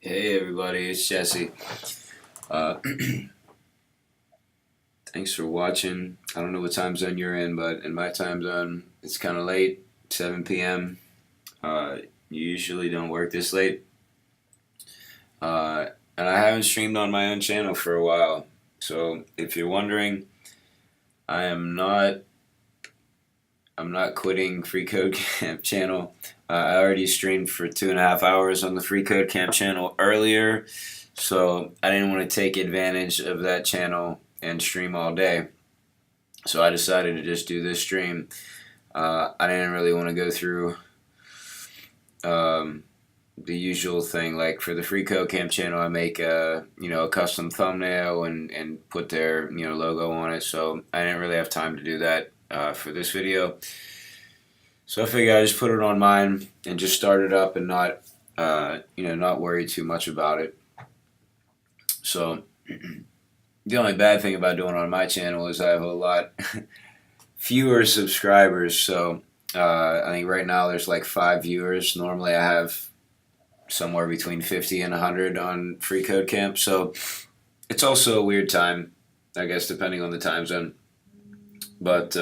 Hey everybody, it's Jesse. Uh, Thanks for watching. I don't know what time zone you're in, but in my time zone, it's kind of late, 7 p.m. You usually don't work this late. Uh, and I haven't streamed on my own channel for a while. So if you're wondering, I am not I'm not quitting freeCodeCamp channel. I already streamed for 2.5 hours on the freeCodeCamp channel earlier, so I didn't want to take advantage of that channel and stream all day. So I decided to just do this stream. I didn't really want to go through the usual thing. Like for the freeCodeCamp channel, I make a custom thumbnail and put their logo on it. So I didn't really have time to do that for this video. So I figured I'd just put it on mine and just start it up and not worry too much about it. So the only bad thing about doing it on my channel is I have a lot fewer subscribers. So I think right now there's like 5 viewers. Normally I have somewhere between 50 and 100 on freeCodeCamp. So it's also a weird time, I guess, depending on the time zone. But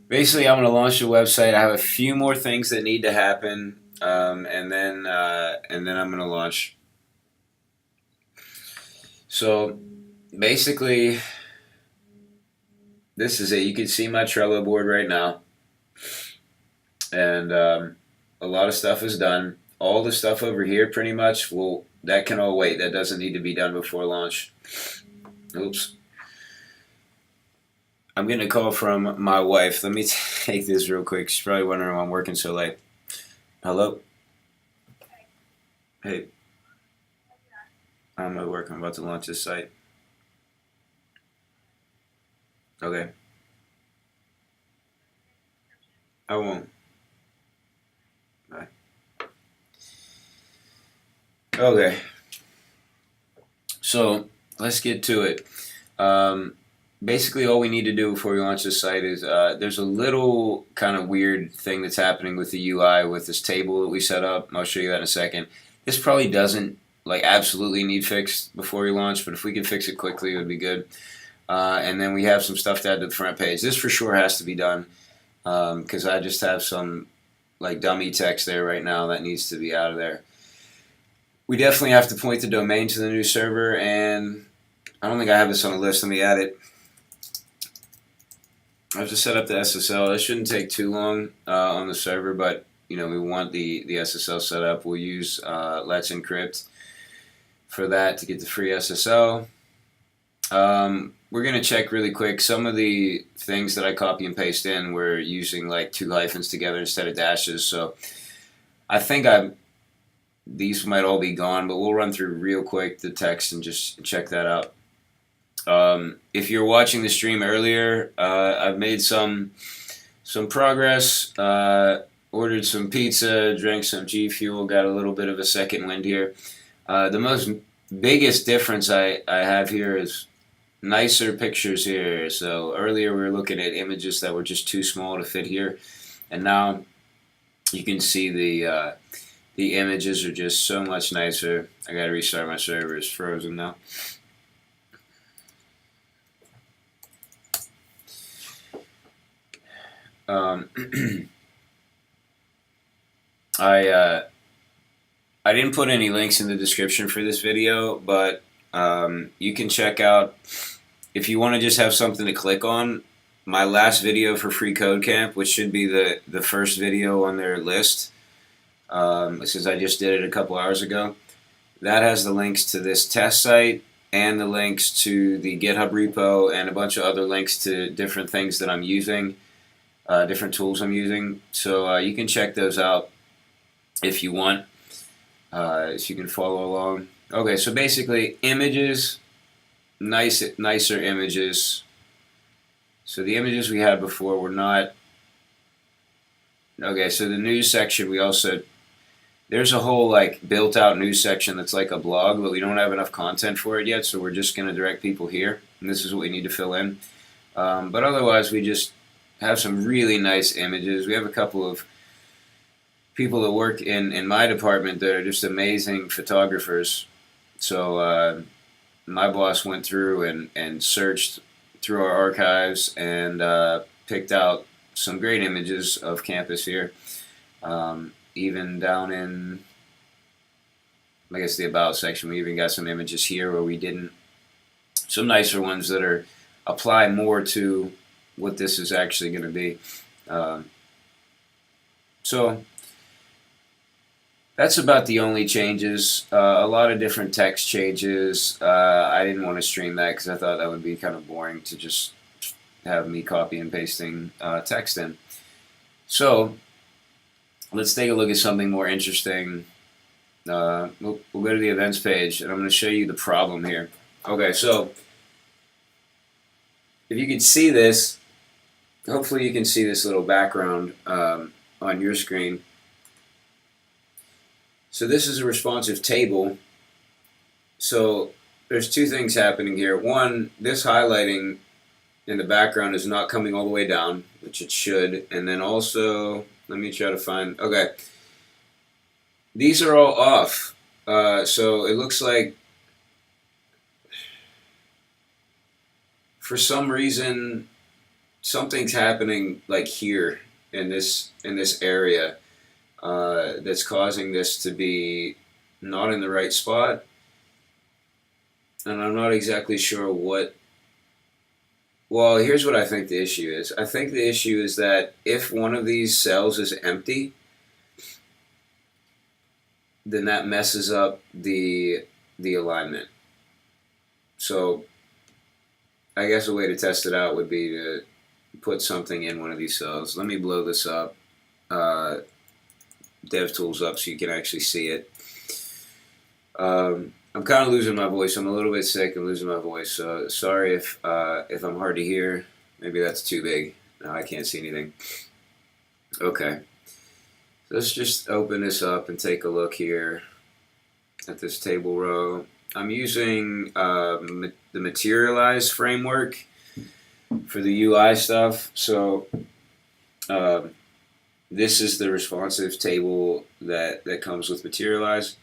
basically, I'm going to launch a website. I have a few more things that need to happen, and then I'm going to launch. So basically, this is it. You can see my Trello board right now, and a lot of stuff is done. All the stuff over here, pretty much, that can all wait. That doesn't need to be done before launch. Oops. I'm getting a call from my wife. Let me take this real quick. She's probably wondering why I'm working so late. Hello? Hey. I'm at work. I'm about to launch this site. Okay. I won't. Bye. Okay. So, let's get to it. Basically, all we need to do before we launch this site is there's a little kind of weird thing that's happening with the UI with this table that we set up. I'll show you that in a second. This probably doesn't absolutely need fixed before we launch, but if we can fix it quickly, it would be good. And then we have some stuff to add to the front page. This for sure has to be done because I just have some dummy text there right now that needs to be out of there. We definitely have to point the domain to the new server, and I don't think I have this on the list. Let me add it. I have to set up the SSL. It shouldn't take too long on the server, but we want the SSL set up. We'll use Let's Encrypt for that to get the free SSL. We're going to check really quick. Some of the things that I copy and paste in, we're using 2 hyphens together instead of dashes. So I think these might all be gone, but we'll run through real quick the text and just check that out. If you're watching the stream earlier, I've made some progress, ordered some pizza, drank some G Fuel, got a little bit of a second wind here. The biggest difference I have here is nicer pictures here. So earlier we were looking at images that were just too small to fit here, and now you can see the images are just so much nicer. I gotta restart my server, it's frozen now. I didn't put any links in the description for this video, but you can check out, if you want to just have something to click on, my last video for freeCodeCamp, which should be the first video on their list, since I just did it a couple hours ago. That has the links to this test site and the links to the GitHub repo and a bunch of other links to different things that I'm using. Different tools I'm using, so you can check those out if you want, so you can follow along. Okay, so basically images, nicer images. So the images we had before were not, okay, so the news section, there's a whole built out news section that's like a blog, but we don't have enough content for it yet, so we're just going to direct people here, and this is what we need to fill in. But otherwise we just have some really nice images. We have a couple of people that work in my department that are just amazing photographers. So my boss went through and searched through our archives and picked out some great images of campus here. Even down in, I guess, the About section, we even got some images here where we didn't. Some nicer ones that are apply more to what this is actually going to be. So that's about the only changes. A lot of different text changes. I didn't want to stream that because I thought that would be kind of boring to just have me copy and pasting text in. So let's take a look at something more interesting. We'll go to the events page, and I'm going to show you the problem here. Okay, so if you can see this, hopefully you can see this little background on your screen. So this is a responsive table. So there's two things happening here. One, this highlighting in the background is not coming all the way down, which it should. And then also, let me try to find, okay. These are all off. So it looks like for some reason something's happening like here in this area that's causing this to be not in the right spot. And I'm not exactly sure what. Well, here's what I think the issue is. I think the issue is that if one of these cells is empty, then that messes up the alignment. So I guess a way to test it out would be to put something in one of these cells. Let me blow this up, DevTools up, so you can actually see it. I'm kind of losing my voice. I'm a little bit sick. I'm losing my voice. So sorry if I'm hard to hear. Maybe that's too big. No, I can't see anything. Okay. So let's just open this up and take a look here at this table row. I'm using the Materialize framework for the UI stuff. So this is the responsive table that comes with Materialize.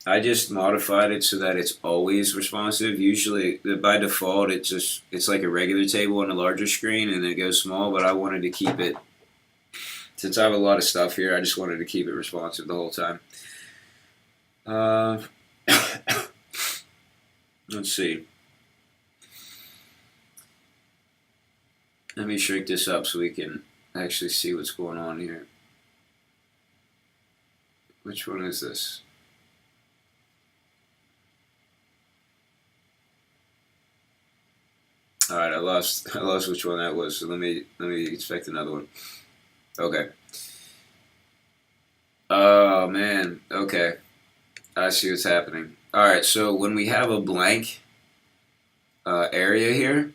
I just modified it so that it's always responsive. Usually, by default, it's like a regular table on a larger screen and it goes small, but I wanted to keep it, since I have a lot of stuff here, I just wanted to keep it responsive the whole time. Let's see. Let me shrink this up so we can actually see what's going on here. Which one is this? All right, I lost which one that was. So let me expect another one. Okay. Oh man. Okay. I see what's happening. All right. So when we have a blank area here,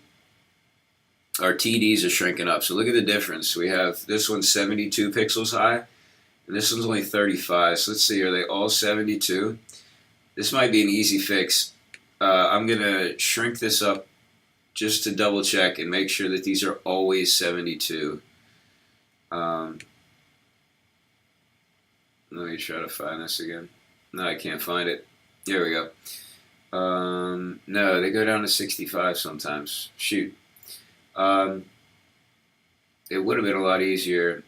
our TDs are shrinking up. So look at the difference. We have this one's 72 pixels high, and this one's only 35. So let's see. Are they all 72? This might be an easy fix. I'm gonna shrink this up just to double check and make sure that these are always 72. Let me try to find this again. No, I can't find it. Here we go. No, they go down to 65 sometimes. Shoot. It would have been a lot easier.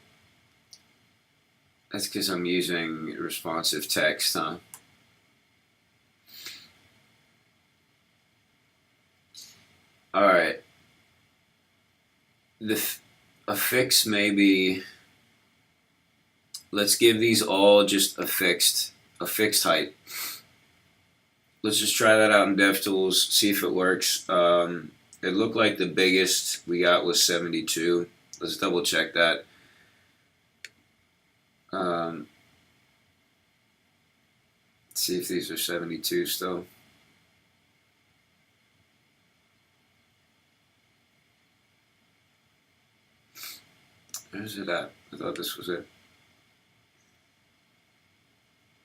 That's because I'm using responsive text, huh? All right. A fix maybe. Let's give these all just a fixed height. Let's just try that out in DevTools, see if it works. It looked like the biggest we got was 72. Let's double check that. See if these are 72 still. Where's it at? I thought this was it.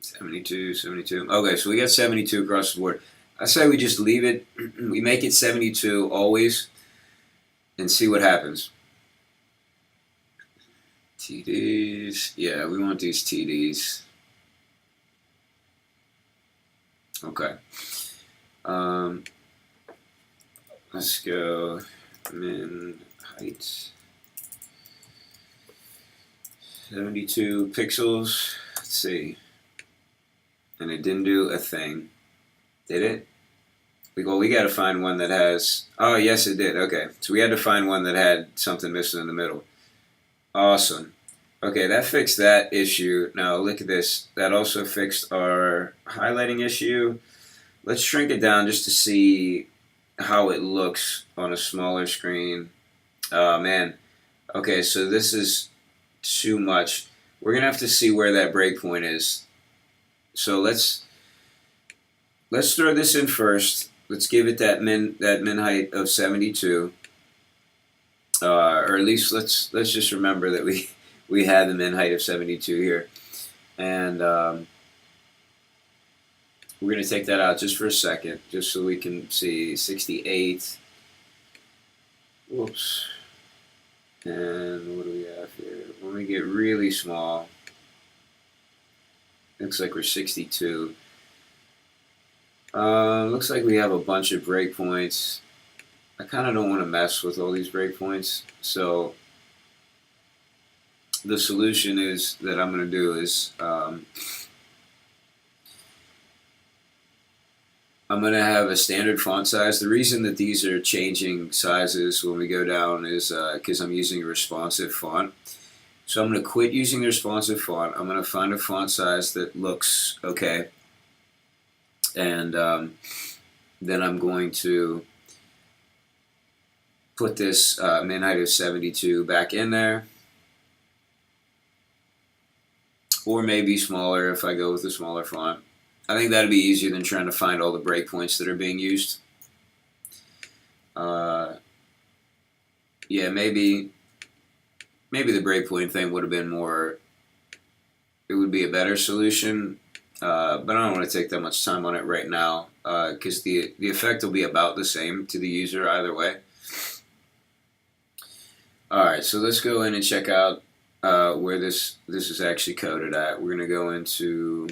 72, 72. Okay, so we got 72 across the board. I say we just leave it. We make it 72 always and see what happens. TDs. Yeah, we want these TDs. Okay. Let's go min height 72 pixels. Let's see. And it didn't do a thing. Did it? We got to find one that has. Oh, yes, it did. Okay. So we had to find one that had something missing in the middle. Awesome. Okay, that fixed that issue. Now look at this. That also fixed our highlighting issue. Let's shrink it down just to see how it looks on a smaller screen. Oh, man. Okay, so this is too much. We're going to have to see where that breakpoint is. So let's throw this in first. Let's give it that min height of 72. Or at least let's just remember that we had the min height of 72 here. And we're going to take that out just for a second, just so we can see 68. Whoops. And what do we have here? When we get really small, looks like we're 62. Looks like we have a bunch of breakpoints. I kind of don't want to mess with all these breakpoints, so the solution is that I'm going to do is I'm going to have a standard font size. The reason that these are changing sizes when we go down is because I'm using a responsive font. So I'm going to quit using the responsive font. I'm going to find a font size that looks okay. And then I'm going to put this min height of 72 back in there. Or maybe smaller if I go with a smaller font. I think that'd be easier than trying to find all the breakpoints that are being used. Yeah, maybe the breakpoint thing would have been more. It would be a better solution, but I don't want to take that much time on it right now because the effect will be about the same to the user either way. All right, so let's go in and check out where this is actually coded at. We're going to go into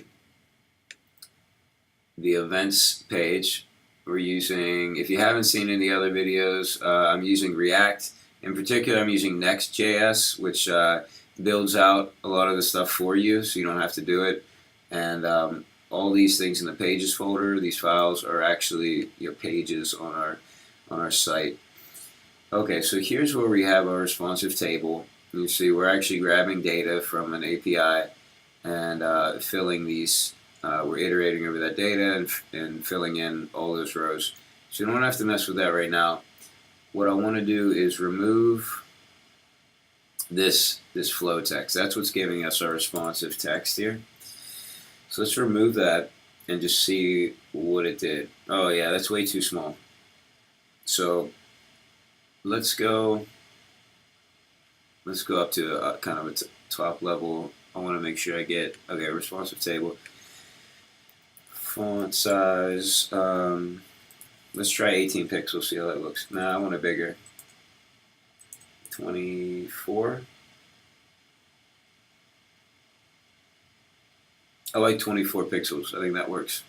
the events page. We're using, if you haven't seen any other videos, I'm using React. In particular, I'm using Next.js, which builds out a lot of the stuff for you, so you don't have to do it. And all these things in the pages folder, these files are actually pages on our site. Okay, so here's where we have our responsive table. You see, we're actually grabbing data from an API and filling these. We're iterating over that data and filling in all those rows. So you don't have to mess with that right now. What I want to do is remove this flow text. That's what's giving us our responsive text here. So let's remove that and just see what it did. Oh yeah, that's way too small. So let's go up to kind of a top level. I want to make sure I get, okay, responsive table. Font size, let's try 18 pixels, see how that looks. Nah, I want it bigger. 24. I like 24 pixels, I think that works.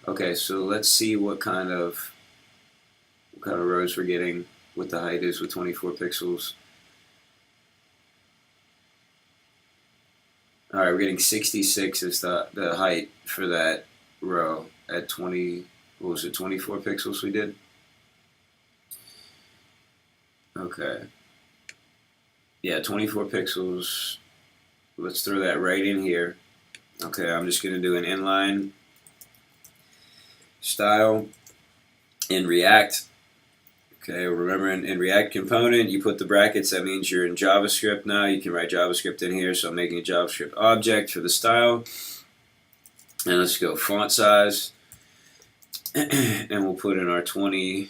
Okay, so let's see what kind of rows we're getting, what the height is with 24 pixels. Alright, we're getting 66 is the height for that row at 20, what was it, 24 pixels we did? Okay. Yeah, 24 pixels. Let's throw that right in here. Okay, I'm just going to do an inline style in React. Okay, remember in React component, you put the brackets. That means you're in JavaScript now. You can write JavaScript in here. So I'm making a JavaScript object for the style. And let's go font size. And we'll put in our 24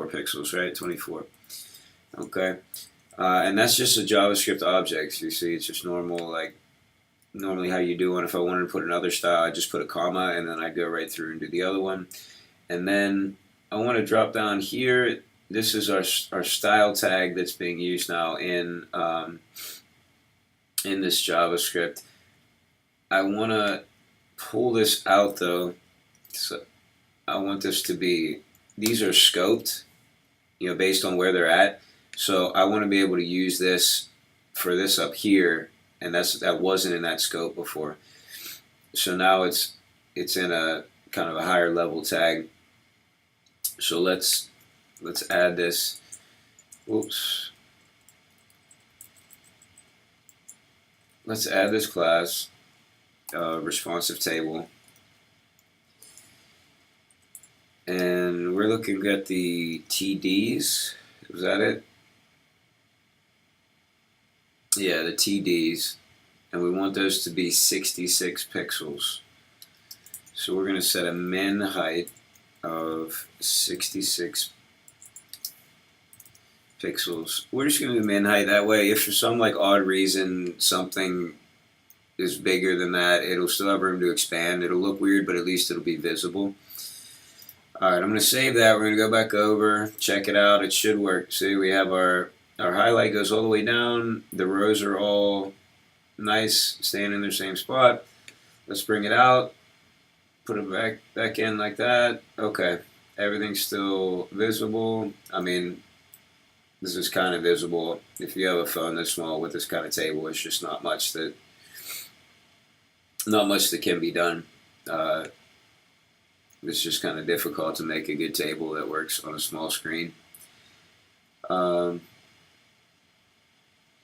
pixels, right? 24. Okay. And that's just a JavaScript object. You see, it's just normal, like normally how you do one. If I wanted to put another style, I just put a comma and then I go right through and do the other one. And then I want to drop down here this is our style tag that's being used now in this JavaScript. I want to pull this out though. So I want this to be, these are scoped, based on where they're at. So I want to be able to use this for this up here, and that wasn't in that scope before. So now it's in a kind of a higher level tag. So let's add this. Whoops. Let's add this class, responsive table. And we're looking at the TDs. Was that it? Yeah, the TDs. And we want those to be 66 pixels. So we're going to set a min height of 66 pixels. We're just going to do min height. That way, if for some odd reason something is bigger than that, it'll still have room to expand. It'll look weird, but at least it'll be visible. Alright, I'm going to save that. We're going to go back over, check it out. It should work. See, we have our highlight goes all the way down. The rows are all nice, staying in their same spot. Let's bring it out. Put it back in like that. Okay, everything's still visible. I mean, this is kind of visible. If you have a phone this small with this kind of table, it's just not much that can be done. It's just kind of difficult to make a good table that works on a small screen.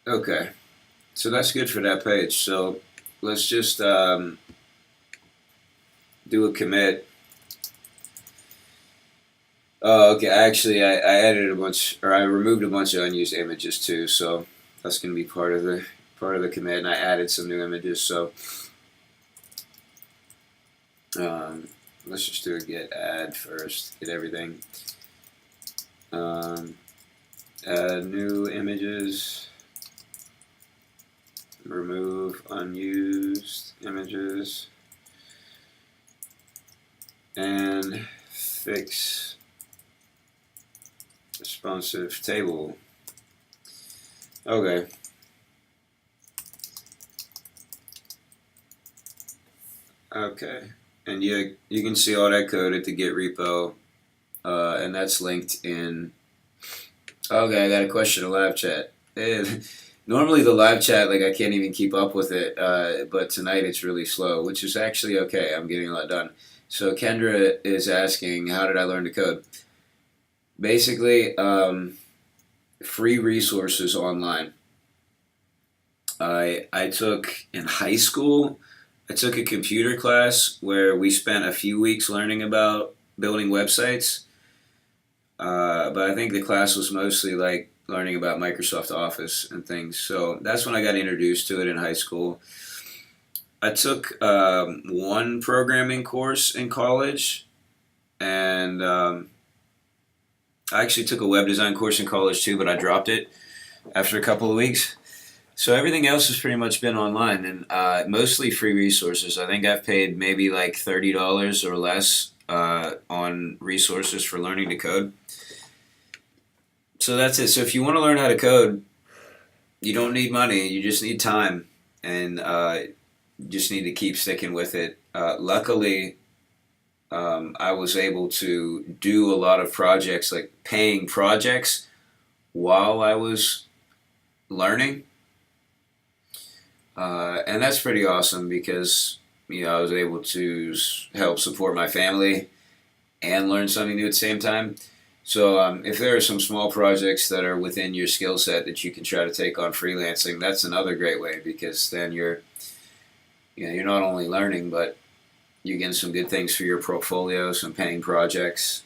Okay, so that's good for that page. So let's just do a commit. Okay, actually I added I removed a bunch of unused images too, so that's going to be part of the commit, and I added some new images. So let's just do a get add first, get everything. Add new images, remove unused images, and fix responsive table. Okay. Okay. And you can see all that code at the Git repo, and that's linked in. Okay, I got a question in live chat. Normally the live chat, I can't even keep up with it, but tonight it's really slow, which is actually okay. I'm getting a lot done. So Kendra is asking, how did I learn to code? Basically, free resources online. I took in high school. I took a computer class where we spent a few weeks learning about building websites, but I think the class was mostly learning about Microsoft Office and things. So that's when I got introduced to it in high school. I took one programming course in college, and I actually took a web design course in college too, but I dropped it after a couple of weeks. So everything else has pretty much been online, and mostly free resources. I think I've paid maybe $30 or less on resources for learning to code. So that's it. So if you want to learn how to code, you don't need money. You just need time, and you just need to keep sticking with it. Luckily, I was able to do a lot of projects, paying projects, while I was learning. And that's pretty awesome because I was able to help support my family and learn something new at the same time. So if there are some small projects that are within your skill set that you can try to take on freelancing, that's another great way, because then you're not only learning, but you're getting some good things for your portfolio, some paying projects,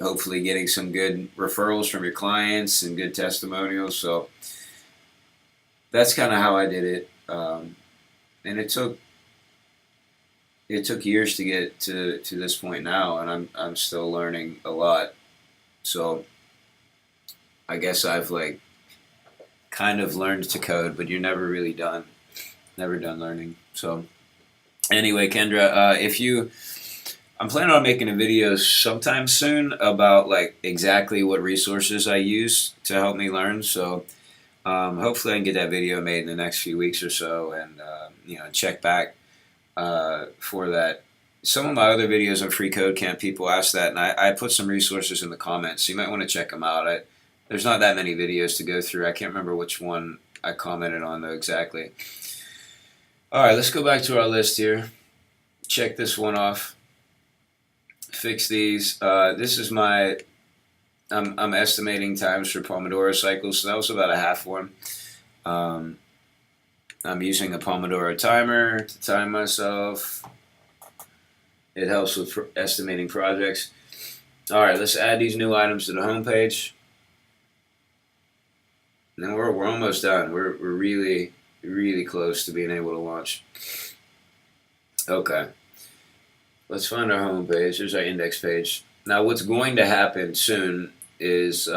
hopefully getting some good referrals from your clients and good testimonials. So that's kind of how I did it. And it took years to get to this point now, and I'm still learning a lot. So I guess I've kind of learned to code, but you're never really done. Never done learning. So anyway, Kendra, if you I'm planning on making a video sometime soon about like exactly what resources I use to help me learn. So hopefully I can get that video made in the next few weeks or so, and check back for that. Some of my other videos on freeCodeCamp, people ask that, and I put some resources in the comments, so you might want to check them out. There's not that many videos to go through. I can't remember which one I commented on though exactly. All right, let's go back to our list here. Check this one off. Fix these. This is my. I'm estimating times for Pomodoro cycles, so that was about a half one. I'm using a Pomodoro timer to time myself. It helps with estimating projects. All right, let's add these new items to the home page. And we're almost done. We're really, really close to being able to launch. Okay. Let's find our home page. There's our index page. Now, what's going to happen soon is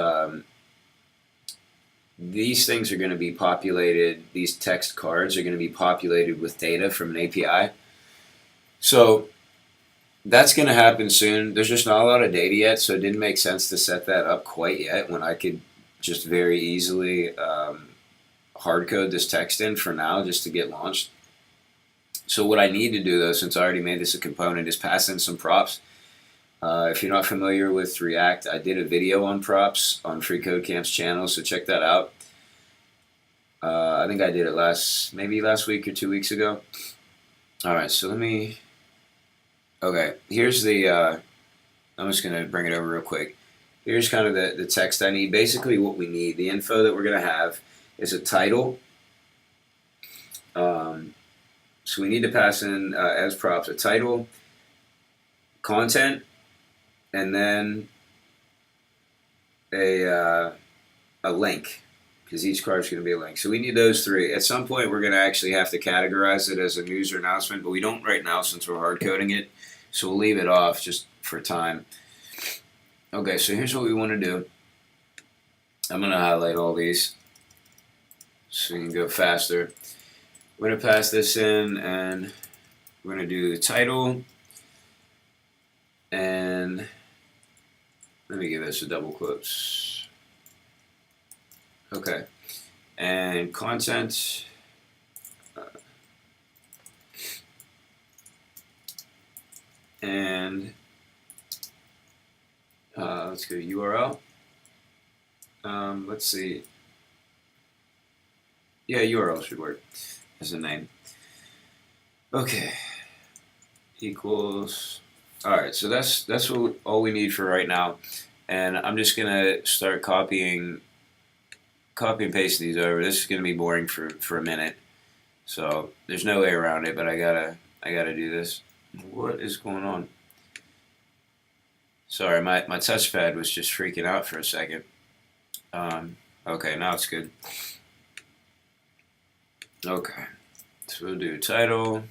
these things are going to be populated, these text cards are going to be populated with data from an API. So that's going to happen soon. There's just not a lot of data yet, so it didn't make sense to set that up quite yet when I could just very easily hard code this text in for now just to get launched. So what I need to do though, since I already made this a component, is pass in some props. If you're not familiar with React, I did a video on props on freeCodeCamp's channel, so check that out. I think I did it maybe last week or 2 weeks ago. All right, so okay, here's the, I'm just going to bring it over real quick. Here's kind of the text I need. Basically what we need, the info that we're going to have is a title. So we need to pass in as props a title, content, and then a link, because each card is going to be a link. So we need those three. At some point, we're going to actually have to categorize it as a news or announcement, but we don't right now since we're hard coding it. So we'll leave it off just for time. Okay, so here's what we want to do. I'm going to highlight all these so we can go faster. We're going to pass this in, and we're going to do the title, and let me give this a double quotes. Okay, and content, and let's go URL. Let's see. Yeah, URL should work as a name. Okay, equals. All right, so that's all we need for right now, and I'm just gonna start copy and pasting these over. This is gonna be boring for a minute, so there's no way around it. But I gotta do this. What is going on? Sorry, my touchpad was just freaking out for a second. Okay, now it's good. Okay, so we'll do title.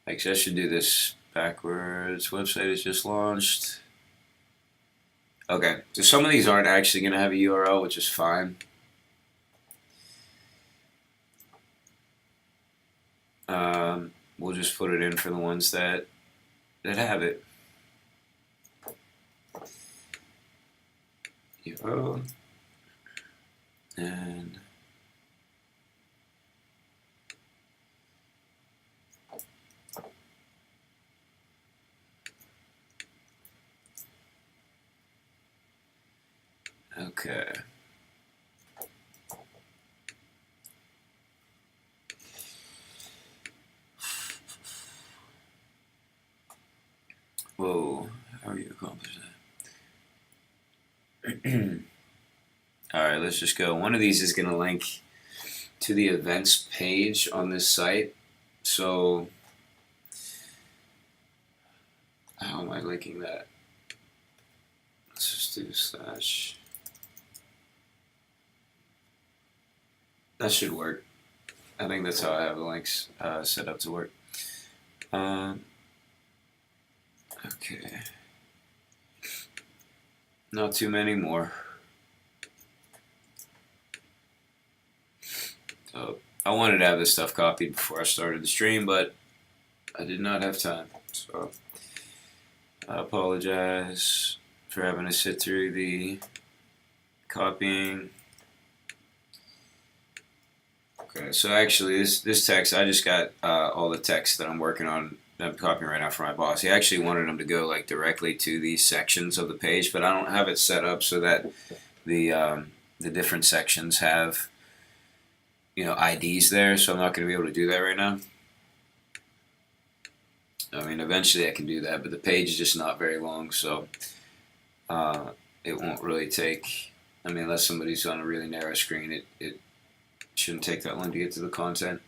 Actually, I should do this backwards. Website is just launched. Okay, so some of these aren't actually going to have a URL, which is fine. We'll just put it in for the ones that have it. URL and okay. Whoa, how are you accomplishing that? Alright, let's just go. One of these is going to link to the events page on this site. So, how am I linking that? Let's just do slash. That should work. I think that's how I have the links set up to work. Okay. Not too many more. So I wanted to have this stuff copied before I started the stream, but I did not have time. So I apologize for having to sit through the copying. Okay, so actually this text, I just got all the text that I'm working on, that I'm copying right now for my boss. He actually wanted them to go like directly to these sections of the page, but I don't have it set up so that the different sections have, you know, IDs there, so I'm not going to be able to do that right now. I mean, eventually I can do that, but the page is just not very long, so it won't really take, I mean, unless somebody's on a really narrow screen, it shouldn't take that long to get to the content.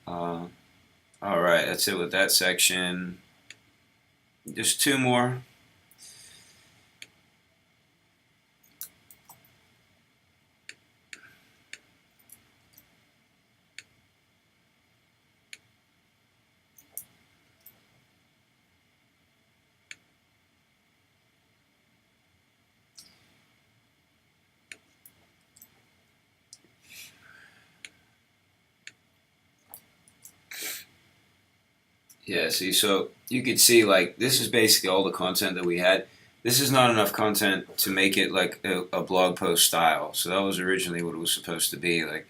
Alright, that's it with that section. Just two more. Yeah, see, so you could see, like, this is basically all the content that we had. This is not enough content to make it like a blog post style. So that was originally what it was supposed to be, like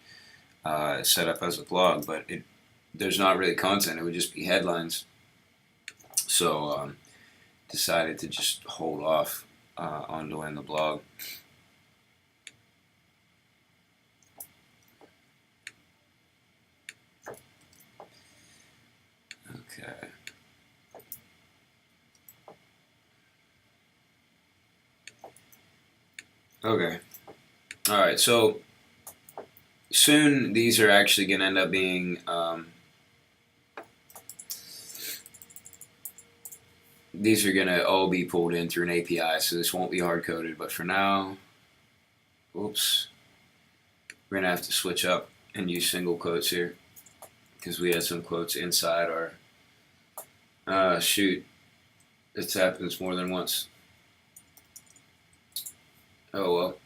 set up as a blog, but there's not really content. It would just be headlines. So decided to just hold off on doing the blog. Okay. Okay. All right. So soon these are actually going to end up being these are going to all be pulled in through an API, so this won't be hard coded. But for now, oops, we're going to have to switch up and use single quotes here because we had some quotes inside our. Shoot, it happens more than once. Oh well,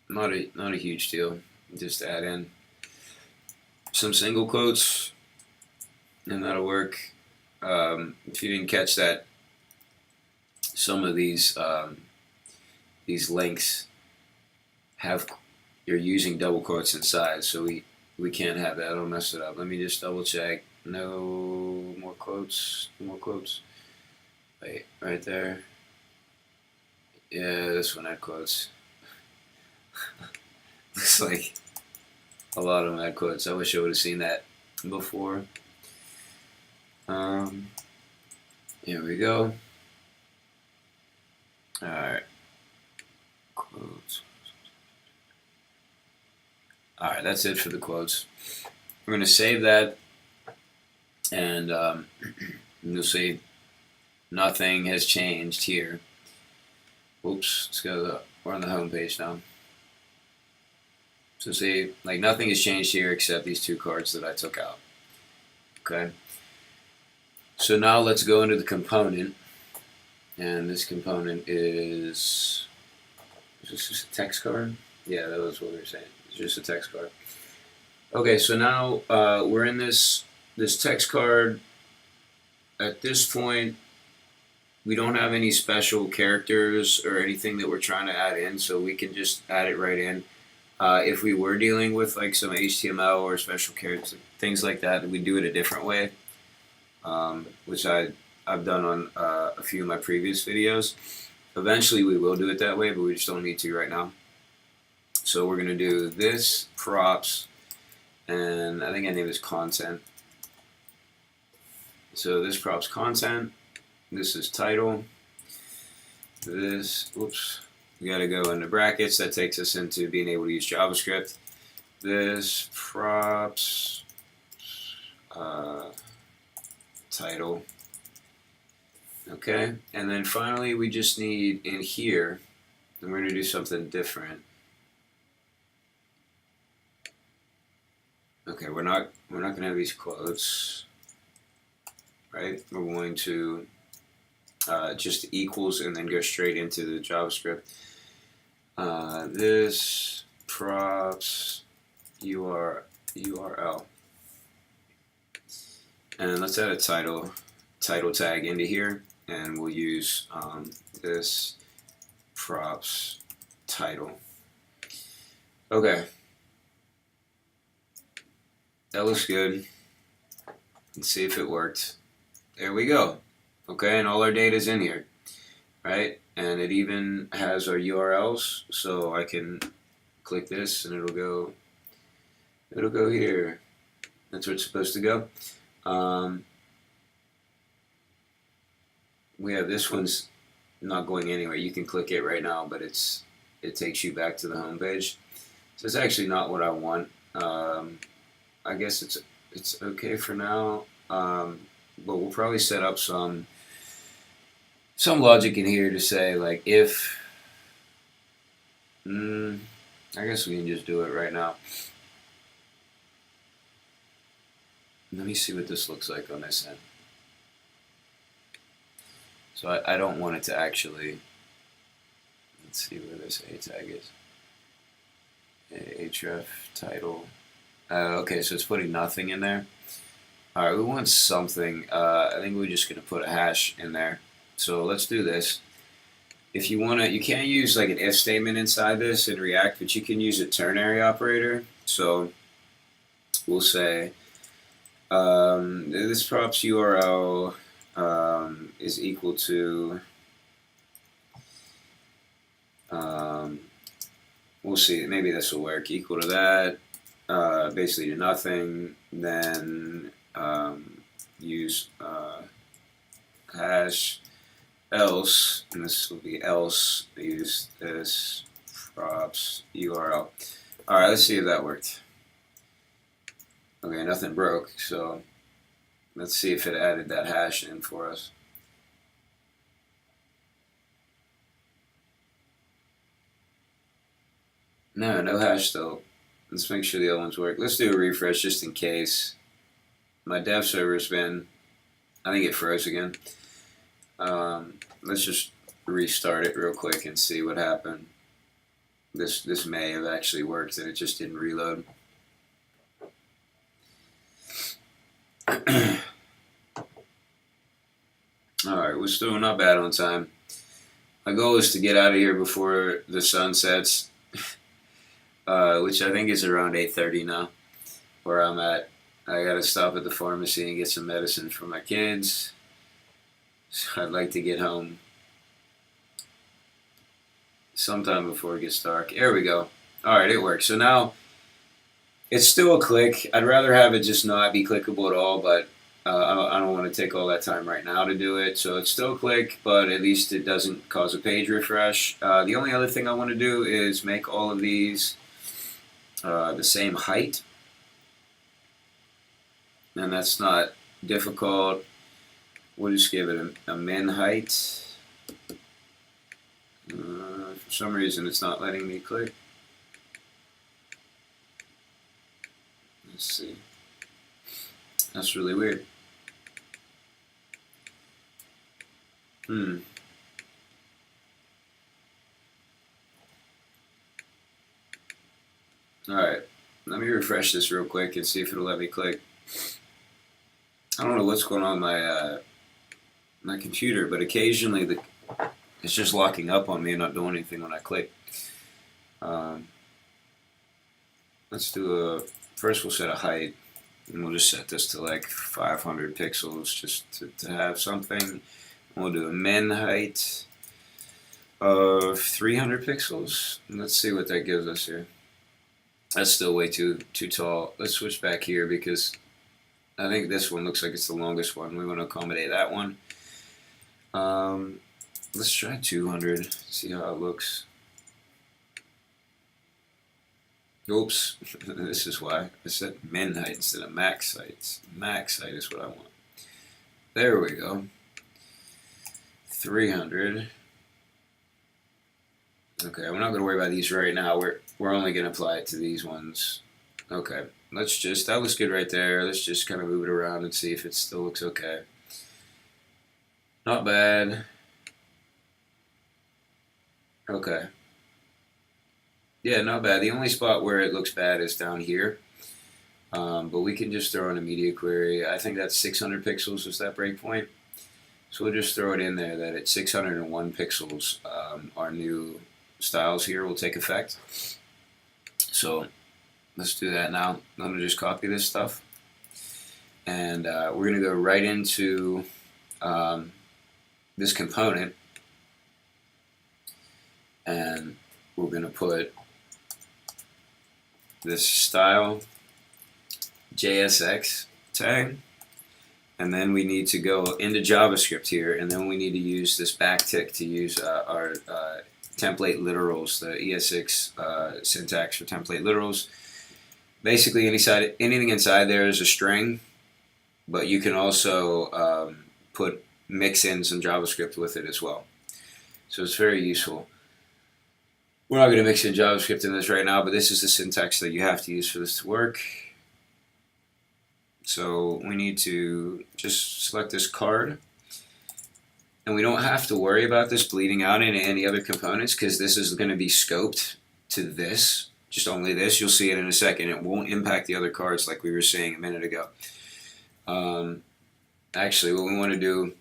not a huge deal. Just add in some single quotes, and that'll work. If you didn't catch that, some of these links you're using double quotes inside, so we can't have that. It'll mess it up. Let me just double check. No more quotes. No more quotes. Wait, right there. Yeah, this one had quotes. Looks like a lot of them had quotes. I wish I would have seen that before. Here we go. Alright. Quotes. Alright, that's it for the quotes. We're going to save that, and you'll see nothing has changed here. Oops, let's go we're on the home page now. So see, like, nothing has changed here except these two cards that I took out. Okay. So now let's go into the component, and this component is this just a text card? Yeah, that was what we were saying. It's just a text card. Okay, so now we're in this text card. At this point, we don't have any special characters or anything that we're trying to add in, so we can just add it right in. If we were dealing with like some HTML or special characters, things like that, we do it a different way, which I've done on a few of my previous videos. Eventually we will do it that way, but we just don't need to right now. So we're going to do this props, and I think I named this content. So this props content, this is title, this, oops, we got to go into brackets. That takes us into being able to use JavaScript. This props title. Okay, and then finally we just need in here, and we're going to do something different. Okay, we're not going to have these quotes, right? We're going to just equals and then go straight into the JavaScript. This props URL, and let's add a title. title tag into here, and we'll use this props title. Okay, that looks good. Let's see if it worked. There we go. Okay, and all our data is in here, right? And it even has our URLs, so I can click this and it'll go here. That's where it's supposed to go. We have this one's not going anywhere. You can click it right now, but it takes you back to the home page. So it's actually not what I want. I guess it's okay for now, but we'll probably set up some logic in here to say, like, if I guess we can just do it right now. Let me see what this looks like on this end. So I don't want it to actually, let's see where this A tag is. href title. Okay, so it's putting nothing in there. All right, we want something. I think we're just gonna put a hash in there. So let's do this. If you wanna, you can't use like an if statement inside this in React, but you can use a ternary operator. So we'll say this props URL is equal to, we'll see, maybe this will work, equal to that, basically to nothing, then use hash else, and this will be else, use this props URL. Alright, let's see if that worked. Okay, nothing broke, so let's see if it added that hash in for us. No hash still. Let's make sure the other ones work. Let's do a refresh just in case. My dev server's been, I think it froze again. Let's just restart it real quick and see what happened. This may have actually worked and it just didn't reload. Alright, we're still not bad on time. My goal is to get out of here before the sun sets, which I think is around 8:30 now, where I'm at. I gotta stop at the pharmacy and get some medicine for my kids. So I'd like to get home sometime before it gets dark. There we go. Alright, it works. So now, it's still a click. I'd rather have it just not be clickable at all, but I don't want to take all that time right now to do it. So it's still a click, but at least it doesn't cause a page refresh. The only other thing I want to do is make all of these the same height. And that's not difficult. We'll just give it a min height. For some reason it's not letting me click. Let's see. That's really weird. Alright, let me refresh this real quick and see if it'll let me click. I don't know what's going on with my computer, but occasionally it's just locking up on me and not doing anything when I click. Let's do first we'll set a height, and we'll just set this to like 500 pixels just to have something. We'll do a min height of 300 pixels. And let's see what that gives us here. That's still way too tall. Let's switch back here because I think this one looks like it's the longest one. We want to accommodate that one. Let's try 200, see how it looks. Oops, this is why I said min height instead of max height. Max height is what I want. There we go. 300. Okay, we're not going to worry about these right now. We're only going to apply it to these ones. Okay, let's just, that looks good right there. Let's just kind of move it around and see if it still looks okay. Not bad. Okay. Yeah, not bad. The only spot where it looks bad is down here. But we can just throw in a media query. I think that's 600 pixels was that breakpoint. So we'll just throw it in there that at 601 pixels, our new styles here will take effect. So let's do that now. I'm going to just copy this stuff. And we're going to go right into this component. And we're going to put this style JSX tag. And then we need to go into JavaScript here, and then we need to use this backtick to use our template literals, the ES6 syntax for template literals. Basically, anything inside there is a string, but you can also put mix-ins in JavaScript with it as well. So it's very useful. We're not going to mix in JavaScript in this right now, but this is the syntax that you have to use for this to work. So we need to just select this card, and we don't have to worry about this bleeding out into any other components because this is going to be scoped to this, just only this. You'll see it in a second. It won't impact the other cards like we were saying a minute ago. Actually, what we want to do,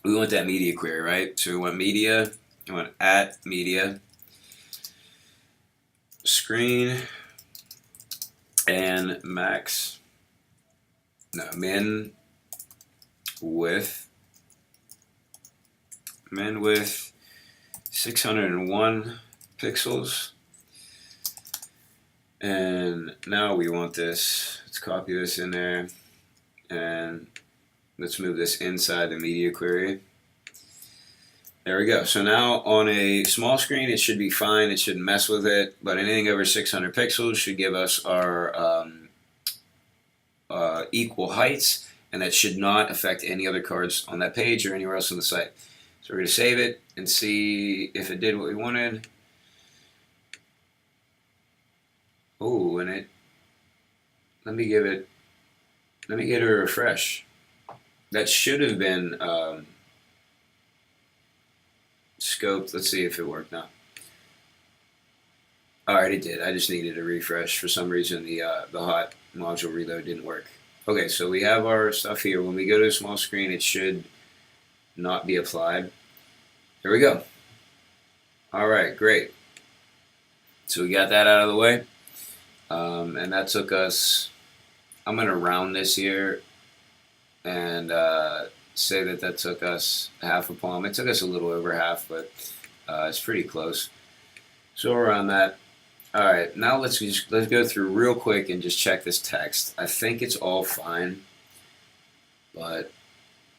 we want that media query, right? So we want media, we want at media, screen, and max. No, min width 601 pixels. And now we want this. Let's copy this in there, and let's move this inside the media query. There we go. So now on a small screen it should be fine, it shouldn't mess with it, but anything over 600 pixels should give us our equal heights, and that should not affect any other cards on that page or anywhere else on the site. So we're going to save it and see if it did what we wanted. Oh, and let me get a refresh. That should have been scoped. Let's see if it worked now. Alright, it did. I just needed a refresh. For some reason the hot module reload didn't work. Okay, so we have our stuff here. When we go to a small screen, it should not be applied. There we go. Alright, great. So we got that out of the way. And that took us, I'm going to round this here and say that took us half a palm. It took us a little over half, but it's pretty close. So around that. Alright, now let's go through real quick and just check this text. I think it's all fine, but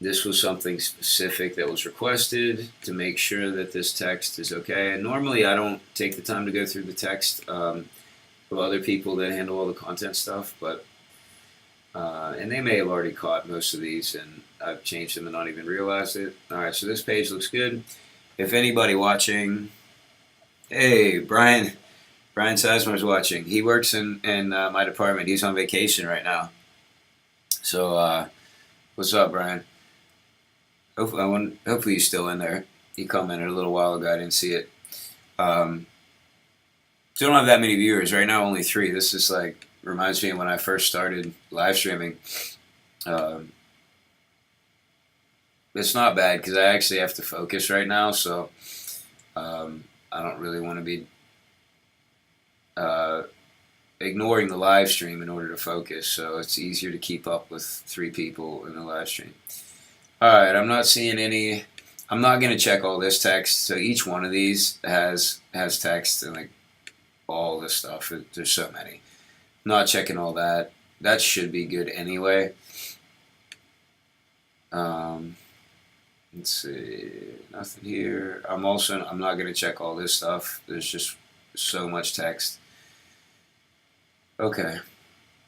this was something specific that was requested to make sure that this text is okay. And normally I don't take the time to go through the text of other people that handle all the content stuff, but and they may have already caught most of these, and I've changed them and not even realized it. Alright, so this page looks good. If anybody watching, hey, Brian Sizemore is watching. He works in my department. He's on vacation right now. So, what's up, Brian? Hopefully he's still in there. He commented a little while ago. I didn't see it. So don't have that many viewers. Right now, only 3. This is like, reminds me of when I first started live streaming. It's not bad because I actually have to focus right now. So, I don't really want to be ignoring the live stream in order to focus, so it's easier to keep up with 3 people in the live stream. Alright, I'm not seeing any. I'm not going to check all this text, so each one of these has text and like all this stuff. There's so many. I'm not checking all that. That should be good anyway. Let's see, nothing here. I'm not going to check all this stuff. There's just so much text. Okay.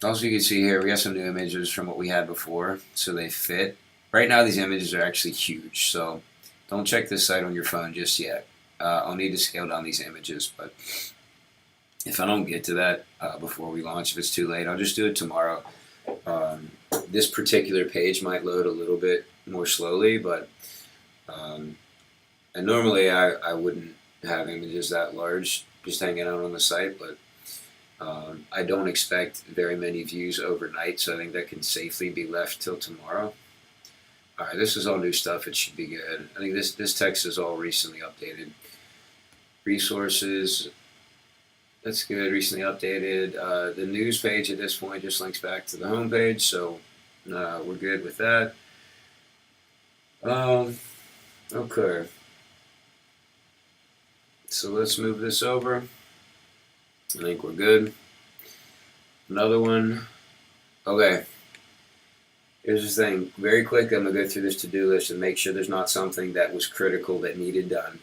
Also, you can see here, we got some new images from what we had before, so they fit. Right now, these images are actually huge, so don't check this site on your phone just yet. I'll need to scale down these images, but if I don't get to that before we launch, if it's too late, I'll just do it tomorrow. This particular page might load a little bit more slowly, but and normally I wouldn't have images that large just hanging out on the site, but I don't expect very many views overnight, so I think that can safely be left till tomorrow. Alright, this is all new stuff. It should be good. I think this text is all recently updated. Resources, that's good. Recently updated. The news page at this point just links back to the home page, so we're good with that. Okay. So let's move this over. I think we're good. Another one. Okay. Here's the thing. Very quick, I'm going to go through this to-do list and make sure there's not something that was critical that needed done.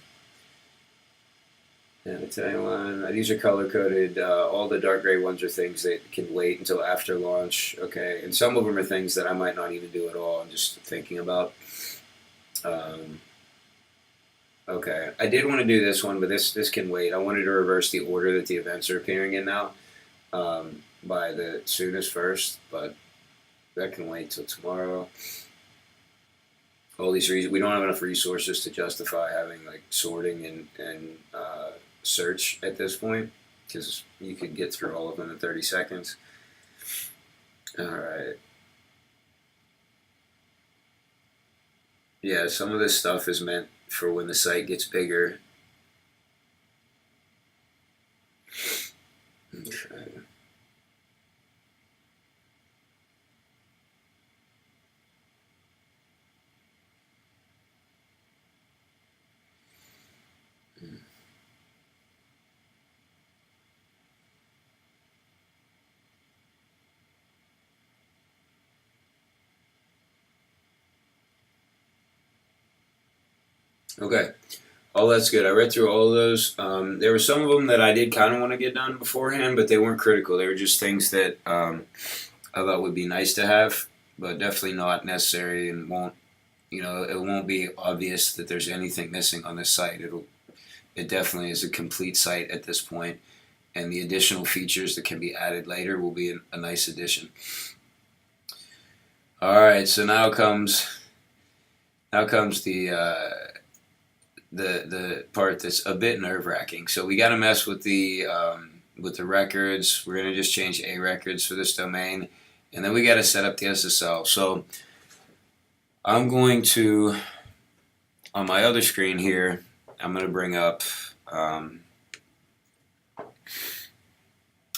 And I tell you one, these are color-coded. All the dark gray ones are things that can wait until after launch. Okay. And some of them are things that I might not even do at all. I'm just thinking about. Okay, I did want to do this one, but this can wait. I wanted to reverse the order that the events are appearing in now by the soonest first, but that can wait till tomorrow. All these reasons, we don't have enough resources to justify having like sorting and search at this point, because you could get through all of them in 30 seconds. All right. Yeah, some of this stuff is meant for when the site gets bigger. Okay. Okay. Oh, that's good. I read through all of those. There were some of them that I did kind of want to get done beforehand, but they weren't critical. They were just things that I thought would be nice to have, but definitely not necessary, and won't. It won't be obvious that there's anything missing on this site. It definitely is a complete site at this point, and the additional features that can be added later will be a nice addition. All right, so now comes the part that's a bit nerve-wracking. So we got to mess with the records. We're gonna just change A records for this domain, and then we got to set up the SSL. So I'm going to, on my other screen here, I'm going to bring up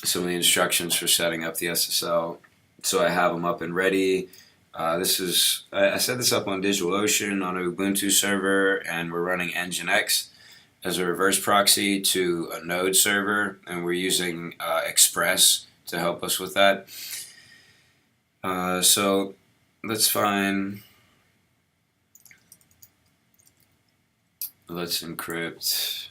some of the instructions for setting up the SSL, so I have them up and ready. I set this up on DigitalOcean on an Ubuntu server, and we're running Nginx as a reverse proxy to a Node server, and we're using Express to help us with that. So let's encrypt.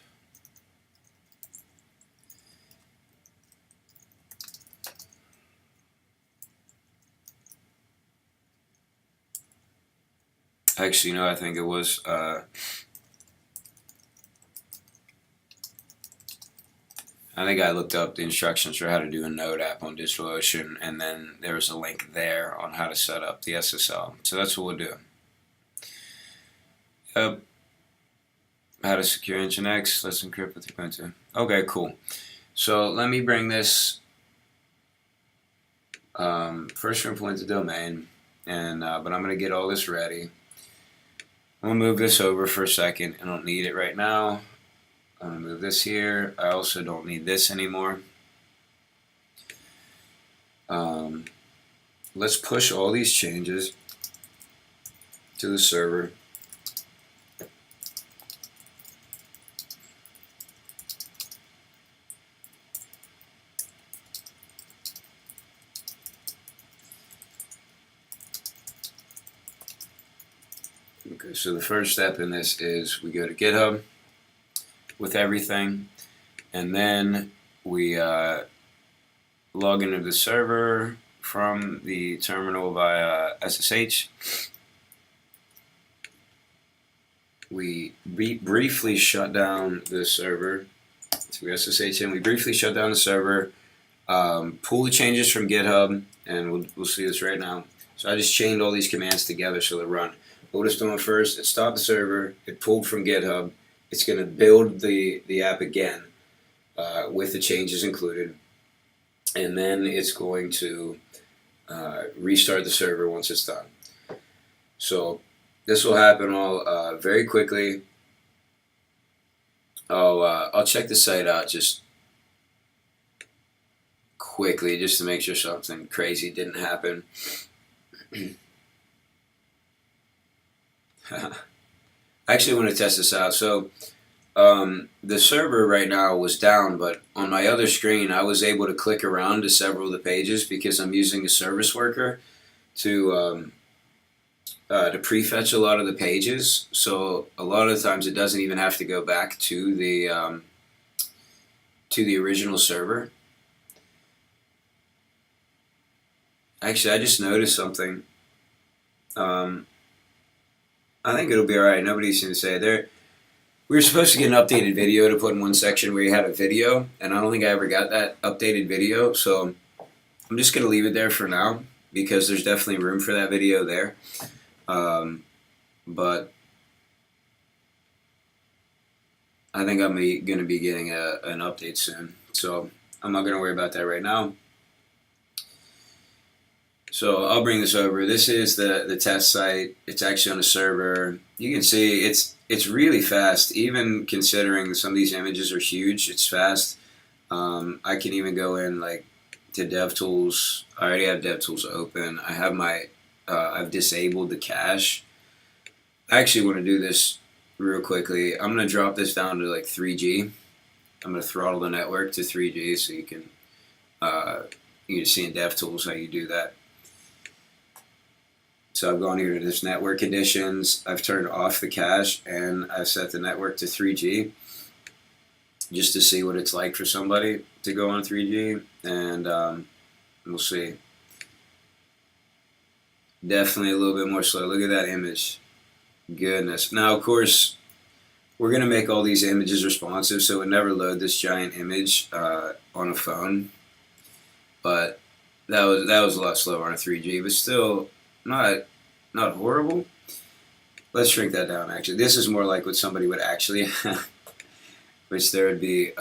Actually, no, I think it was I think I looked up the instructions for how to do a Node app on DigitalOcean, and then there was a link there on how to set up the SSL. So that's what we'll do. Yep. How to secure Nginx. Let's encrypt with Ubuntu. Okay, cool. So let me bring this. First, we're going to point the domain, and but I'm going to get all this ready. I'm going to move this over for a second. I don't need it right now. I'm going to move this here. I also don't need this anymore. Let's push all these changes to the server. Okay, so the first step in this is we go to GitHub with everything, and then we log into the server from the terminal via SSH. We briefly shut down the server. So we SSH in. We briefly shut down the server, pull the changes from GitHub, and we'll see this right now. So I just chained all these commands together so they run. What it's doing first, it stopped the server, it pulled from GitHub, it's going to build the app again with the changes included, and then it's going to restart the server once it's done. So this will happen all very quickly. I'll check the site out just quickly just to make sure something crazy didn't happen. I actually want to test this out. So the server right now was down, but on my other screen I was able to click around to several of the pages because I'm using a service worker to prefetch a lot of the pages. So a lot of the times it doesn't even have to go back to the original server. Actually, I just noticed something. I think it'll be alright. Nobody seems to say it. We were supposed to get an updated video to put in one section where you had a video, and I don't think I ever got that updated video, so I'm just going to leave it there for now because there's definitely room for that video there. But I think I'm going to be getting an update soon, so I'm not going to worry about that right now. So I'll bring this over. This is the test site. It's actually on a server. You can see it's really fast, even considering some of these images are huge. It's fast. I can even go in like to DevTools. I already have DevTools open. I have I've disabled the cache. I actually want to do this real quickly. I'm going to drop this down to like 3G. I'm going to throttle the network to 3G so you can see in DevTools how you do that. So I've gone here to this network conditions, I've turned off the cache, and I've set the network to 3G just to see what it's like for somebody to go on 3G, and we'll see. Definitely a little bit more slow. Look at that image. Goodness. Now, of course, we're going to make all these images responsive, so it would never load this giant image on a phone. But that was a lot slower on a 3G, but still not horrible. Let's shrink that down, actually. This is more like what somebody would actually have, which there would be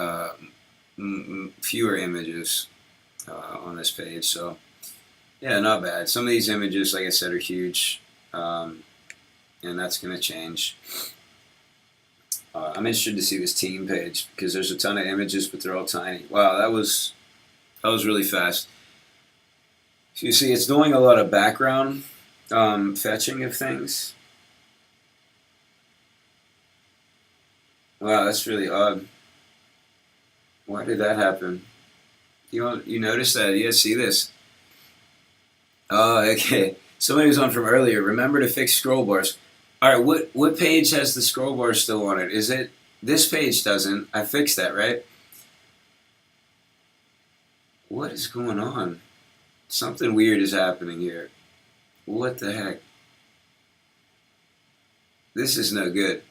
fewer images on this page. So, yeah, not bad. Some of these images, like I said, are huge, and that's going to change. I'm interested to see this team page because there's a ton of images, but they're all tiny. Wow, that was really fast. So you see, it's doing a lot of background fetching of things. Wow, that's really odd. Why did that happen? You notice that? Yeah, see this? Oh, okay. Somebody was on from earlier. Remember to fix scroll bars. All right, what page has the scroll bar still on it? Is it this page doesn't? I fixed that, right? What is going on? Something weird is happening here. What the heck? This is no good.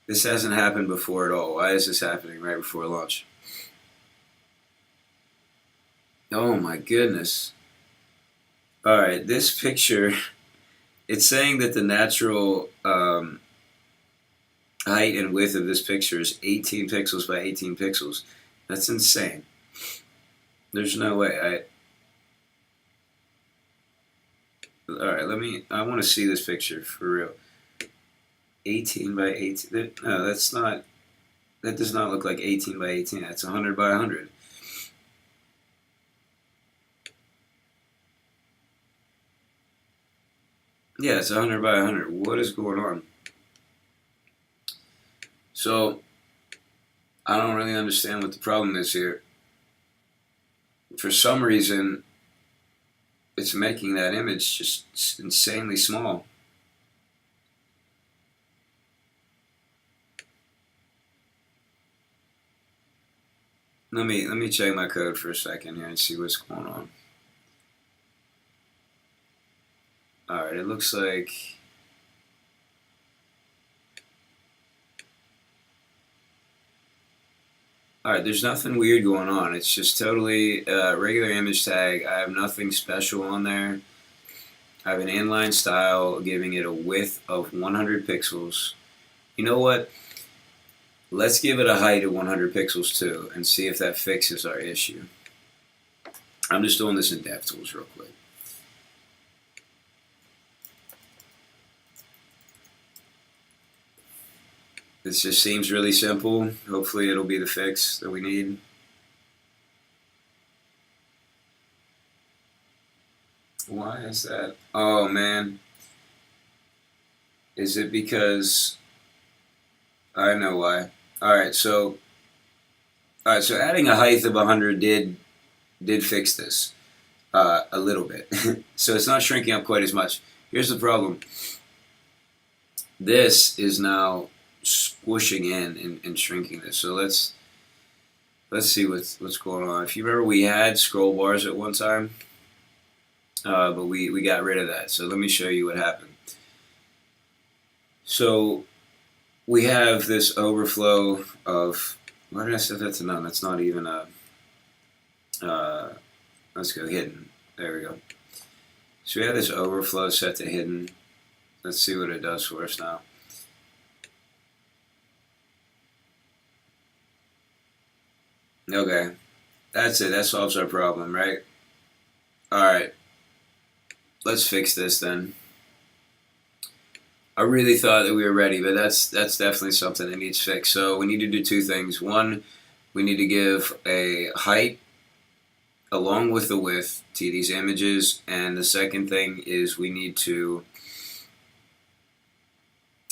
This hasn't happened before at all. Why is this happening right before launch? Oh my goodness. Alright, this picture, it's saying that the natural height and width of this picture is 18 pixels by 18 pixels. That's insane. There's no way. Alright, I want to see this picture for real. 18 by 18. No, that does not look like 18 by 18. That's 100 by 100. Yeah, it's 100 by 100. What is going on? So, I don't really understand what the problem is here. For some reason, it's making that image just insanely small. Let me check my code for a second here and see what's going on. Alright, it looks like alright, there's nothing weird going on. It's just totally regular image tag. I have nothing special on there. I have an inline style giving it a width of 100 pixels. You know what? Let's give it a height of 100 pixels too and see if that fixes our issue. I'm just doing this in DevTools real quick. This just seems really simple. Hopefully it'll be the fix that we need. Why is that? Oh man. Is it because I know why. Alright, so adding a height of 100 did fix this a little bit. So it's not shrinking up quite as much. Here's the problem. This is now squishing in and shrinking this. So let's see what's going on. If you remember, we had scroll bars at one time, but we got rid of that. So let me show you what happened. So we have this overflow of, why did I set that to none? That's not even a, let's go hidden. There we go. So we have this overflow set to hidden. Let's see what it does for us now. Okay, that's it. That solves our problem, right? Alright, let's fix this then. I really thought that we were ready, but that's definitely something that needs fixed. So we need to do two things. One, we need to give a height along with the width to these images, and the second thing is we need to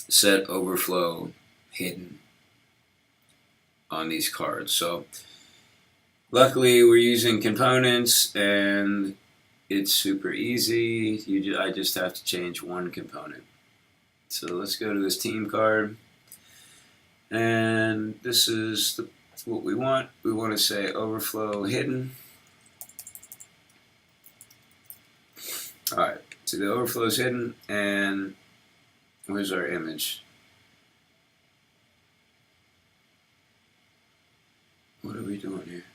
set overflow hidden on these cards. So luckily we're using components and it's super easy. I just have to change one component. So let's go to this team card, and this is what we want. We want to say overflow hidden. Alright, so the overflow is hidden, and where's our image? What are we doing here?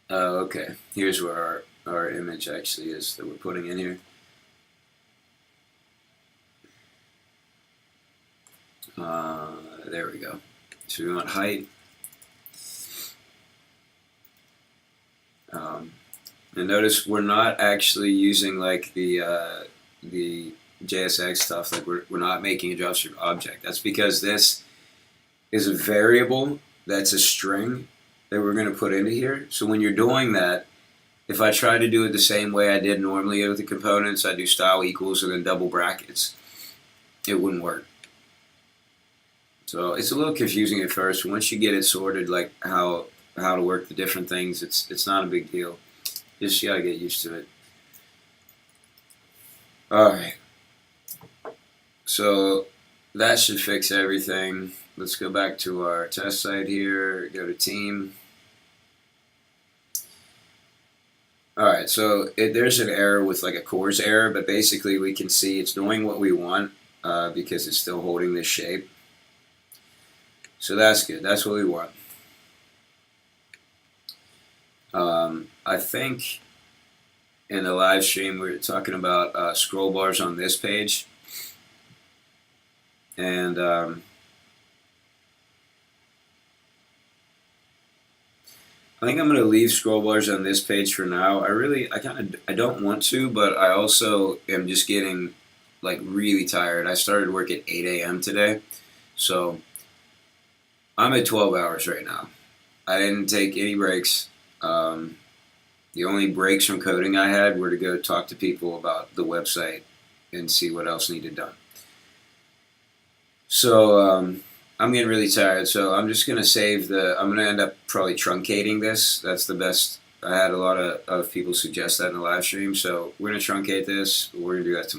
Okay, here's where our image actually is that we're putting in here. There we go. So we want height. And notice we're not actually using like the JSX stuff. Like we're not making a JavaScript object. That's because this is a variable that's a string that we're going to put into here. So when you're doing that, if I try to do it the same way I did normally with the components, I do style equals and then double brackets, it wouldn't work. So it's a little confusing at first. Once you get it sorted, like how to work the different things, it's not a big deal. Just gotta get used to it. Alright. So that should fix everything. Let's go back to our test site here, go to team. Alright, so there's an error with like a cores error, but basically we can see it's doing what we want because it's still holding this shape. So that's good, that's what we want. I think in the live stream we were talking about scroll bars on this page. And I think I'm going to leave scroll bars on this page for now. I don't want to, but I also am just getting like really tired. I started work at 8 a.m. today, so I'm at 12 hours right now. I didn't take any breaks. The only breaks from coding I had were to go talk to people about the website and see what else needed done. So I'm getting really tired, so I'm just going to save I'm going to end up probably truncating this. That's the best. I had a lot of people suggest that in the live stream, so we're going to truncate this. We're going to do that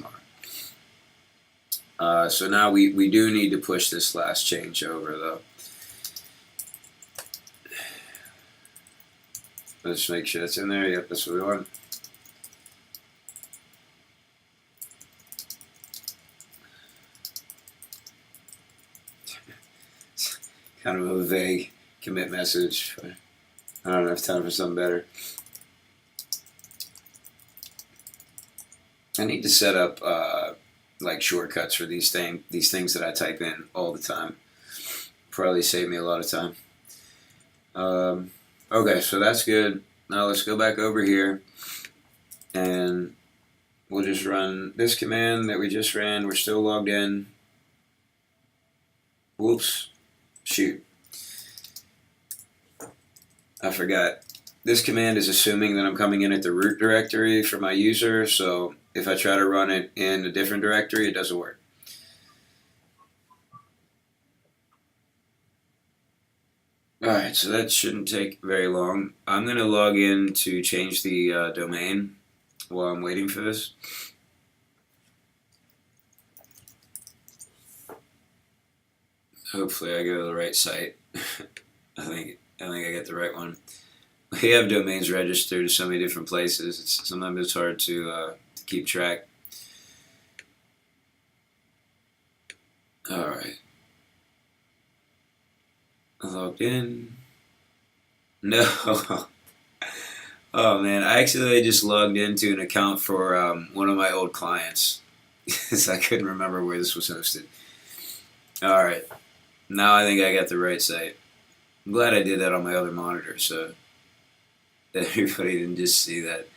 tomorrow. So now we do need to push this last change over, though. Let's make sure it's in there. Yep, that's what we want. Kind of a vague commit message. I don't have time for something better. I need to set up like shortcuts for these things that I type in all the time. Probably save me a lot of time. Okay, so that's good. Now let's go back over here and we'll just run this command that we just ran. We're still logged in. Whoops. Shoot. I forgot. This command is assuming that I'm coming in at the root directory for my user, so if I try to run it in a different directory, it doesn't work. Alright, so that shouldn't take very long. I'm going to log in to change the domain while I'm waiting for this. Hopefully I go to the right site. I think I get the right one. We have domains registered to so many different places. Sometimes it's hard to keep track. Alright. Logged in. No. Oh man, I actually just logged into an account for one of my old clients because I couldn't remember where this was hosted. Alright, now I think I got the right site. I'm glad I did that on my other monitor so that everybody didn't just see that.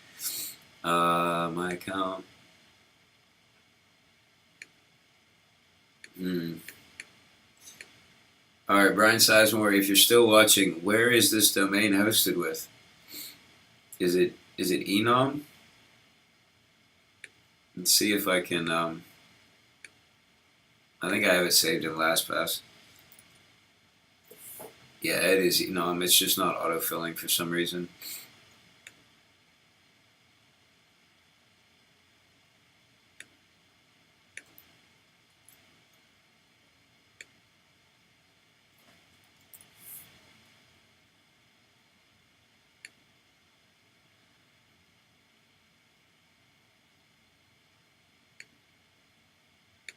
My account. Alright, Brian Sizemore, if you're still watching, where is this domain hosted with? Is it enom? Let's see if I can, I think I have it saved in LastPass. Yeah, it is enom, it's just not autofilling for some reason.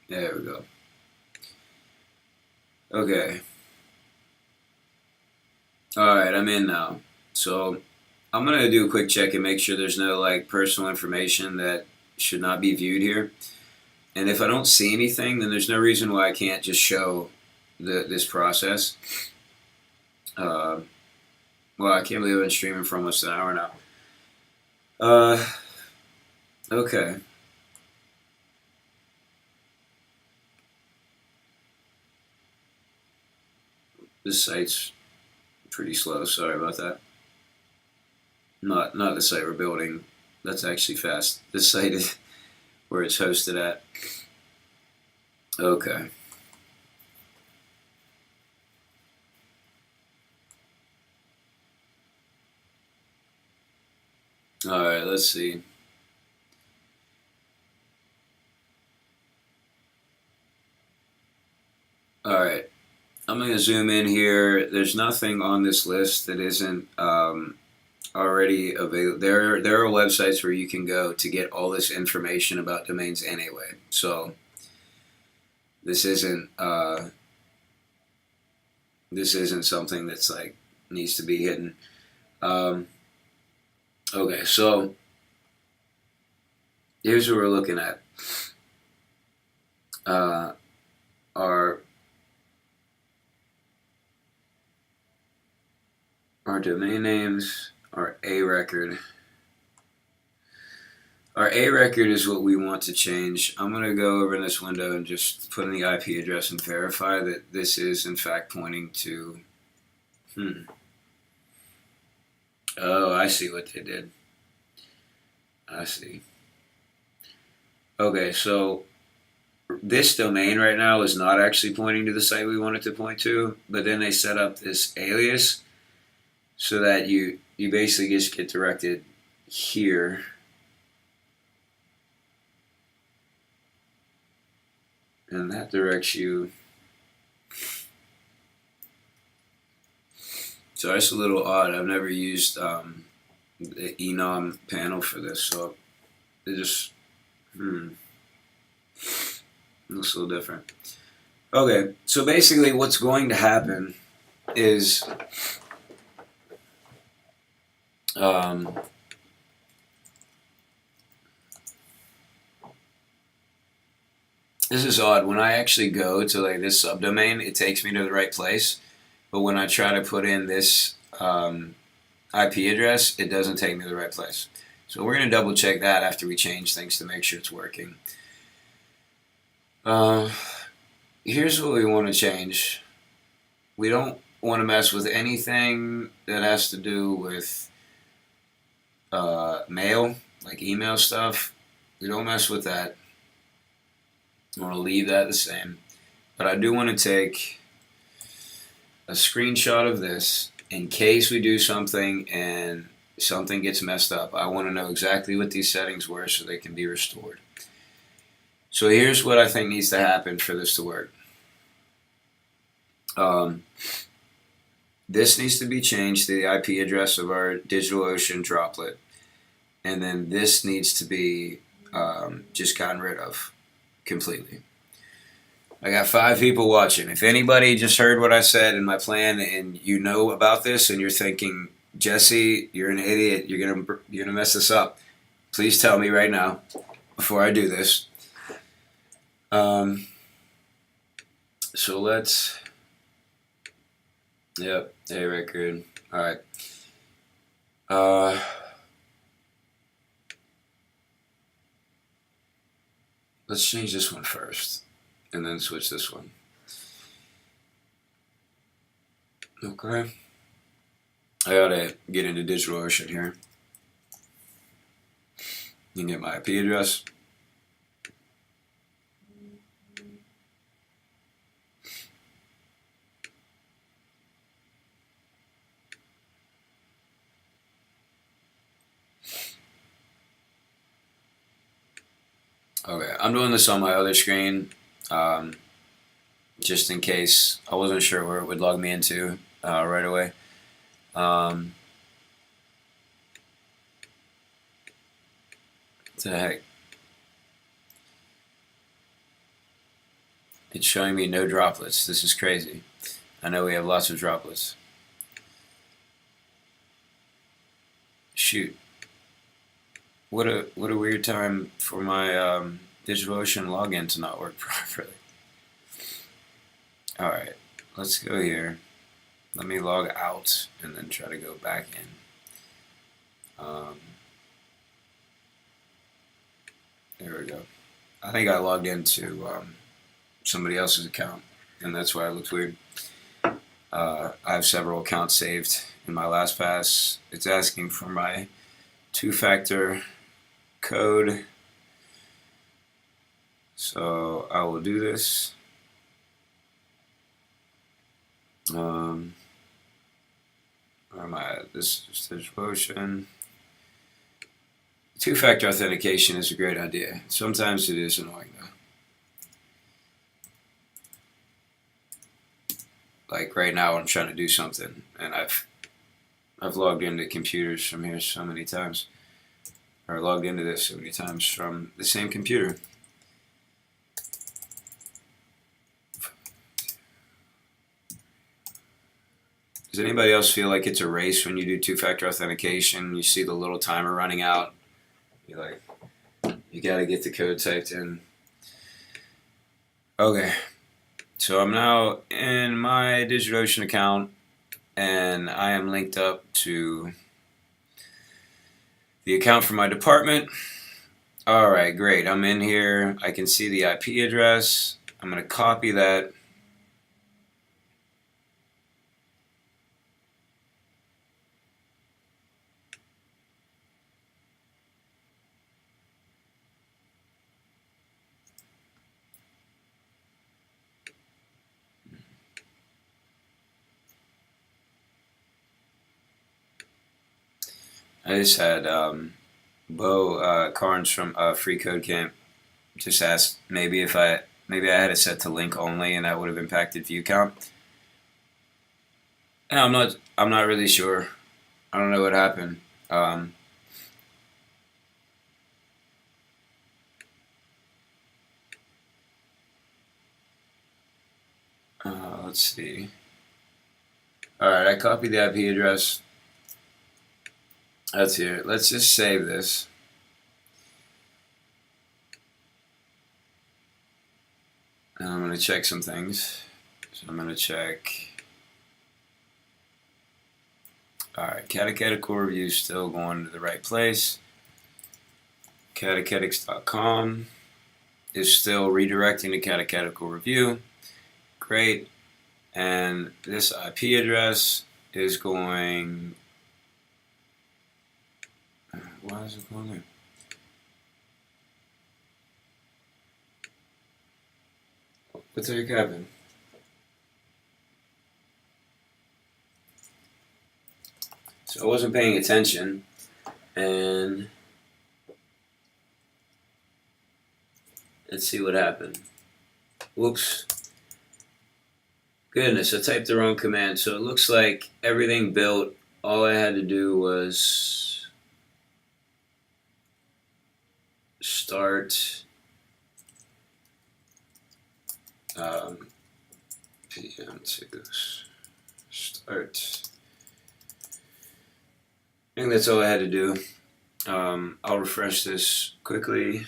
There we go. Okay. Alright, I'm in now. So I'm going to do a quick check and make sure there's no like personal information that should not be viewed here. And if I don't see anything, then there's no reason why I can't just show this process. Well, I can't believe I've been streaming for almost an hour now. Okay. This site's pretty slow, sorry about that. Not the site we're building. That's actually fast. This site is where it's hosted at. Okay. Alright, let's see. Alright. I'm going to zoom in here. There's nothing on this list that isn't already available. There are websites where you can go to get all this information about domains anyway. So this isn't something that's like needs to be hidden. Okay, so here's what we're looking at. Our domain names, our A record. Our A record is what we want to change. I'm going to go over in this window and just put in the IP address and verify that this is in fact pointing to... Oh, I see what they did. I see. Okay, so this domain right now is not actually pointing to the site we want it to point to, but then they set up this alias so that you basically just get directed here. And that directs you. So that's a little odd. I've never used the enom panel for this, so it just looks a little different. Okay, so basically what's going to happen is this is odd. When I actually go to like this subdomain, it takes me to the right place. But when I try to put in this IP address, it doesn't take me to the right place. So we're going to double check that after we change things to make sure it's working. Here's what we want to change. We don't want to mess with anything that has to do with mail, like email stuff. We don't mess with that. I want to leave that the same. But I do want to take a screenshot of this in case we do something and something gets messed up. I want to know exactly what these settings were so they can be restored. So here's what I think needs to happen for this to work. This needs to be changed to the IP address of our DigitalOcean droplet. And then this needs to be just gotten rid of completely. I got 5 people watching. If anybody just heard what I said in my plan and you know about this and you're thinking, Jesse, you're an idiot, you're gonna mess this up, please tell me right now before I do this. So let's, yep, A record. All right. Let's change this one first, and then switch this one. Okay. I gotta get into DigitalOcean here. You can get my IP address. Okay, I'm doing this on my other screen, just in case. I wasn't sure where it would log me into right away. What the heck? It's showing me no droplets. This is crazy. I know we have lots of droplets. Shoot. What a weird time for my DigitalOcean login to not work properly. Alright, let's go here. Let me log out and then try to go back in. There we go. I think I logged into somebody else's account, and that's why it looks weird. I have several accounts saved in my LastPass. It's asking for my 2-factor code, so I will do this. Where am I at? This is DigitalOcean. 2-factor authentication is a great idea. Sometimes it is annoying though. Like right now I'm trying to do something and I've logged into computers from here so many times. Or logged into this so many times from the same computer. Does anybody else feel like it's a race when you do 2-factor authentication? You see the little timer running out. You're like, you gotta get the code typed in. Okay, so I'm now in my DigitalOcean account and I am linked up to the account for my department. Alright, great. I'm in here. I can see the IP address. I'm going to copy that. I just had Bo Carnes from freeCodeCamp just asked maybe I had it set to link only and that would have impacted view count. And I'm not really sure. I don't know what happened. Let's see. Alright, I copied the IP address. That's here. Let's just save this. And I'm going to check some things. So I'm going to check Alright, catechetical review is still going to the right place. Catechetics.com is still redirecting to catechetical review. Great. And this IP address is going... Why is it going there? What the heck happened? So I wasn't paying attention, and let's see what happened. Whoops. Goodness, I typed the wrong command. So it looks like everything built. All I had to do was start PM2 start. I think that's all I had to do. I'll refresh this quickly.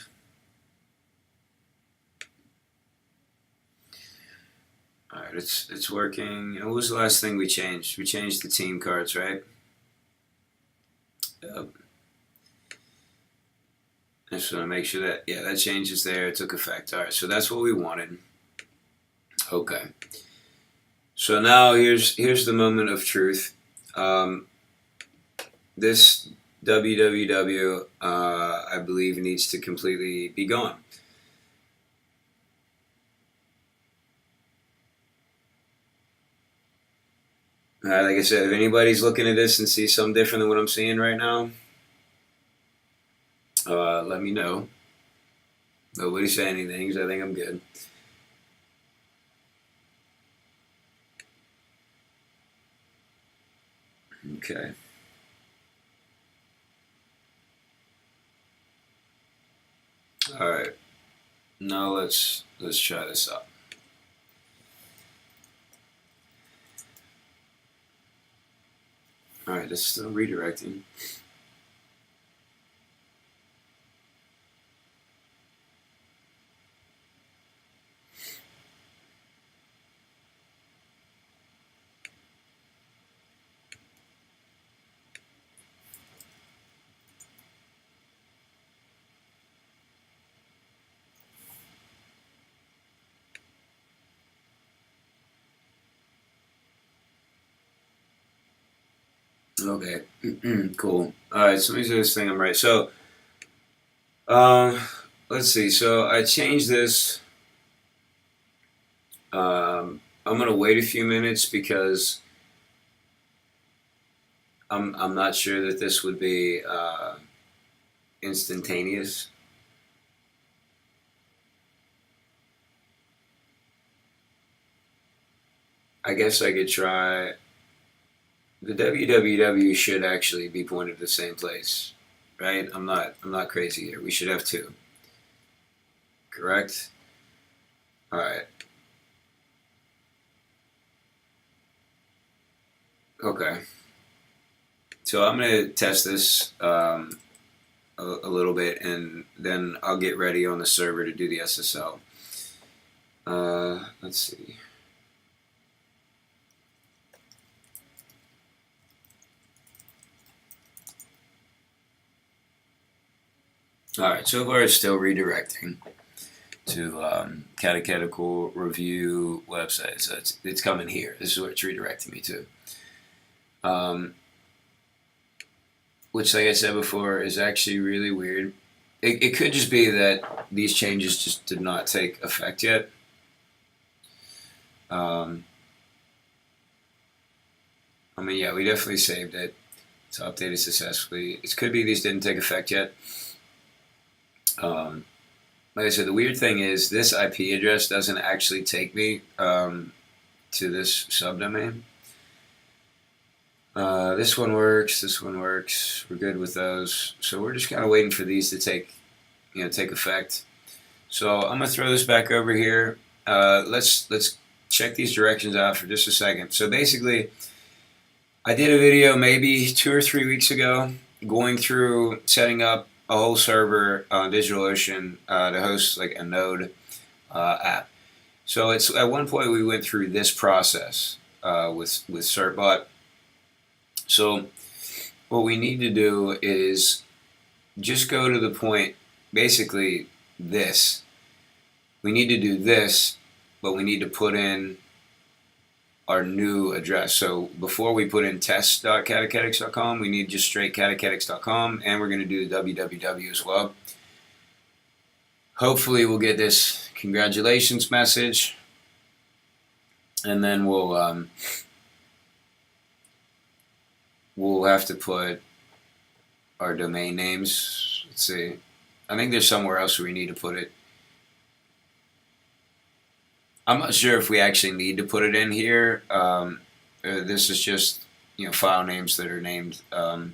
Alright, it's working. And what was the last thing we changed? We changed the team cards, right? Yep. I just want to make sure that, yeah, that change is there. It took effect. Alright, so that's what we wanted. Okay. So now here's the moment of truth. This www, I believe, needs to completely be gone. Like I said, if anybody's looking at this and sees something different than what I'm seeing right now, let me know. Nobody say anything, because I think I'm good. Okay. All right. Now let's try this out. All right, it's still redirecting. Okay, cool. All right, so let me do this thing. I'm right. So, let's see. So I changed this. I'm gonna wait a few minutes because I'm not sure that this would be instantaneous. I guess I could try. The www should actually be pointed to the same place, right? I'm not crazy here. We should have two. Correct? All right. Okay. So I'm gonna test this a little bit, and then I'll get ready on the server to do the SSL. Let's see. Alright, so far it's still redirecting to catechetical review website. So it's coming here. This is what it's redirecting me to. Which, like I said before, is actually really weird. It could just be that these changes just did not take effect yet. I mean, yeah, we definitely saved it. It's updated successfully. It could be these didn't take effect yet. Like I said, the weird thing is this IP address doesn't actually take me to this subdomain. This one works. This one works. We're good with those. So we're just kind of waiting for these to take effect. So I'm gonna throw this back over here. Let's check these directions out for just a second. So basically, I did a video maybe 2 or 3 weeks ago going through setting up a whole server on DigitalOcean to host like a Node app. So it's at one point we went through this process with Certbot, So what we need to do is just go to the point, basically this. We need to do this, but we need to put in our new address. So before we put in test.catechetics.com, we need just straight catechetics.com, and we're going to do the www as well. Hopefully we'll get this congratulations message, and then we'll have to put our domain names. Let's see. I think there's somewhere else where we need to put it. I'm not sure if we actually need to put it in here. This is just, file names that are named. They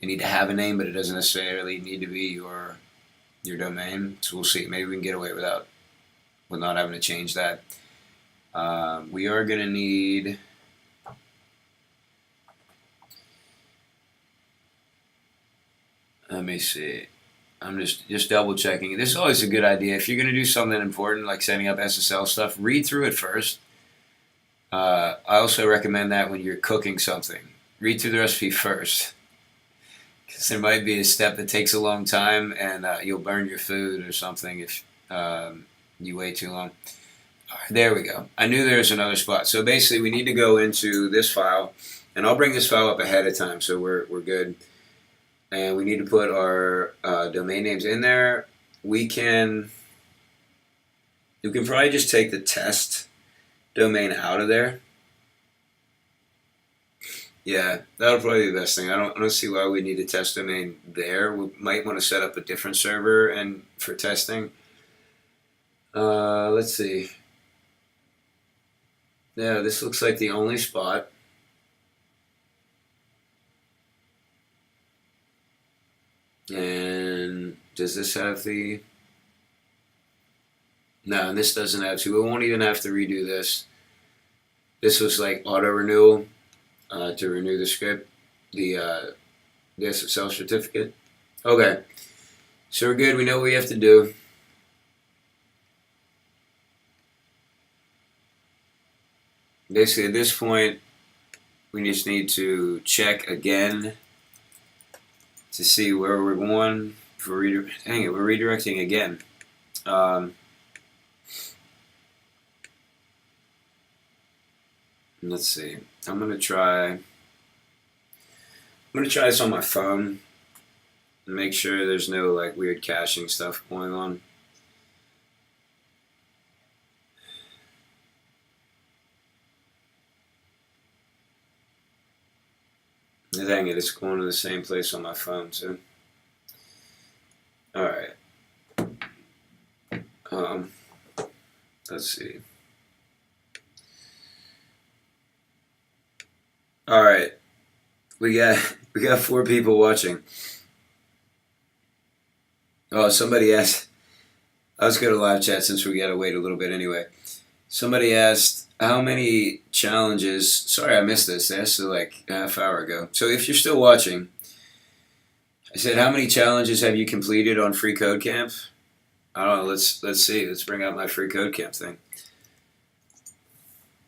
need to have a name, but it doesn't necessarily need to be your domain. So we'll see. Maybe we can get away with not having to change that. We are going to need. Let me see. I'm just double checking. This is always a good idea. If you're going to do something important like setting up SSL stuff, read through it first. I also recommend that when you're cooking something. Read through the recipe first. Because there might be a step that takes a long time and you'll burn your food or something if you wait too long. All right, there we go. I knew there was another spot. So basically we need to go into this file, and I'll bring this file up ahead of time so we're good. And we need to put our domain names in there. You can probably just take the test domain out of there. Yeah, that'll probably be the best thing. I don't see why we need a test domain there. We might want to set up a different server and for testing. Let's see. Yeah, this looks like the only spot. And does this have the... No, this doesn't have to. We won't even have to redo this. This was like auto renewal to renew the script, the SSL certificate. Okay, so we're good. We know what we have to do. Basically, at this point, we just need to check again to see where we're going for dang it, we're redirecting again. Let's see. I'm gonna try this on my phone and make sure there's no like weird caching stuff going on. Dang it, it's going to the same place on my phone too. Alright. Let's see. Alright. We got 4 people watching. Oh, somebody asked. Let's go to live chat since we gotta wait a little bit anyway. Somebody asked how many challenges. Sorry, I missed this. They asked it like a half hour ago. So if you're still watching, I said, how many challenges have you completed on freeCodeCamp? I don't know. Let's see. Let's bring out my freeCodeCamp thing.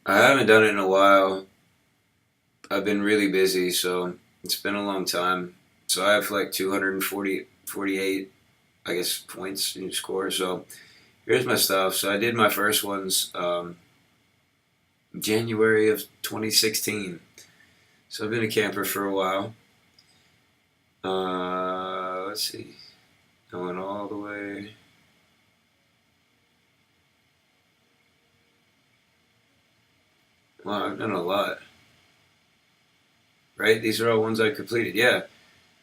I haven't done it in a while. I've been really busy, so it's been a long time. So I have like 248, I guess, points in score. So here's my stuff. So I did my first ones January of 2016. So I've been a camper for a while. Let's see. I went all the way. Wow, I've done a lot. Right? These are all ones I've completed. Yeah.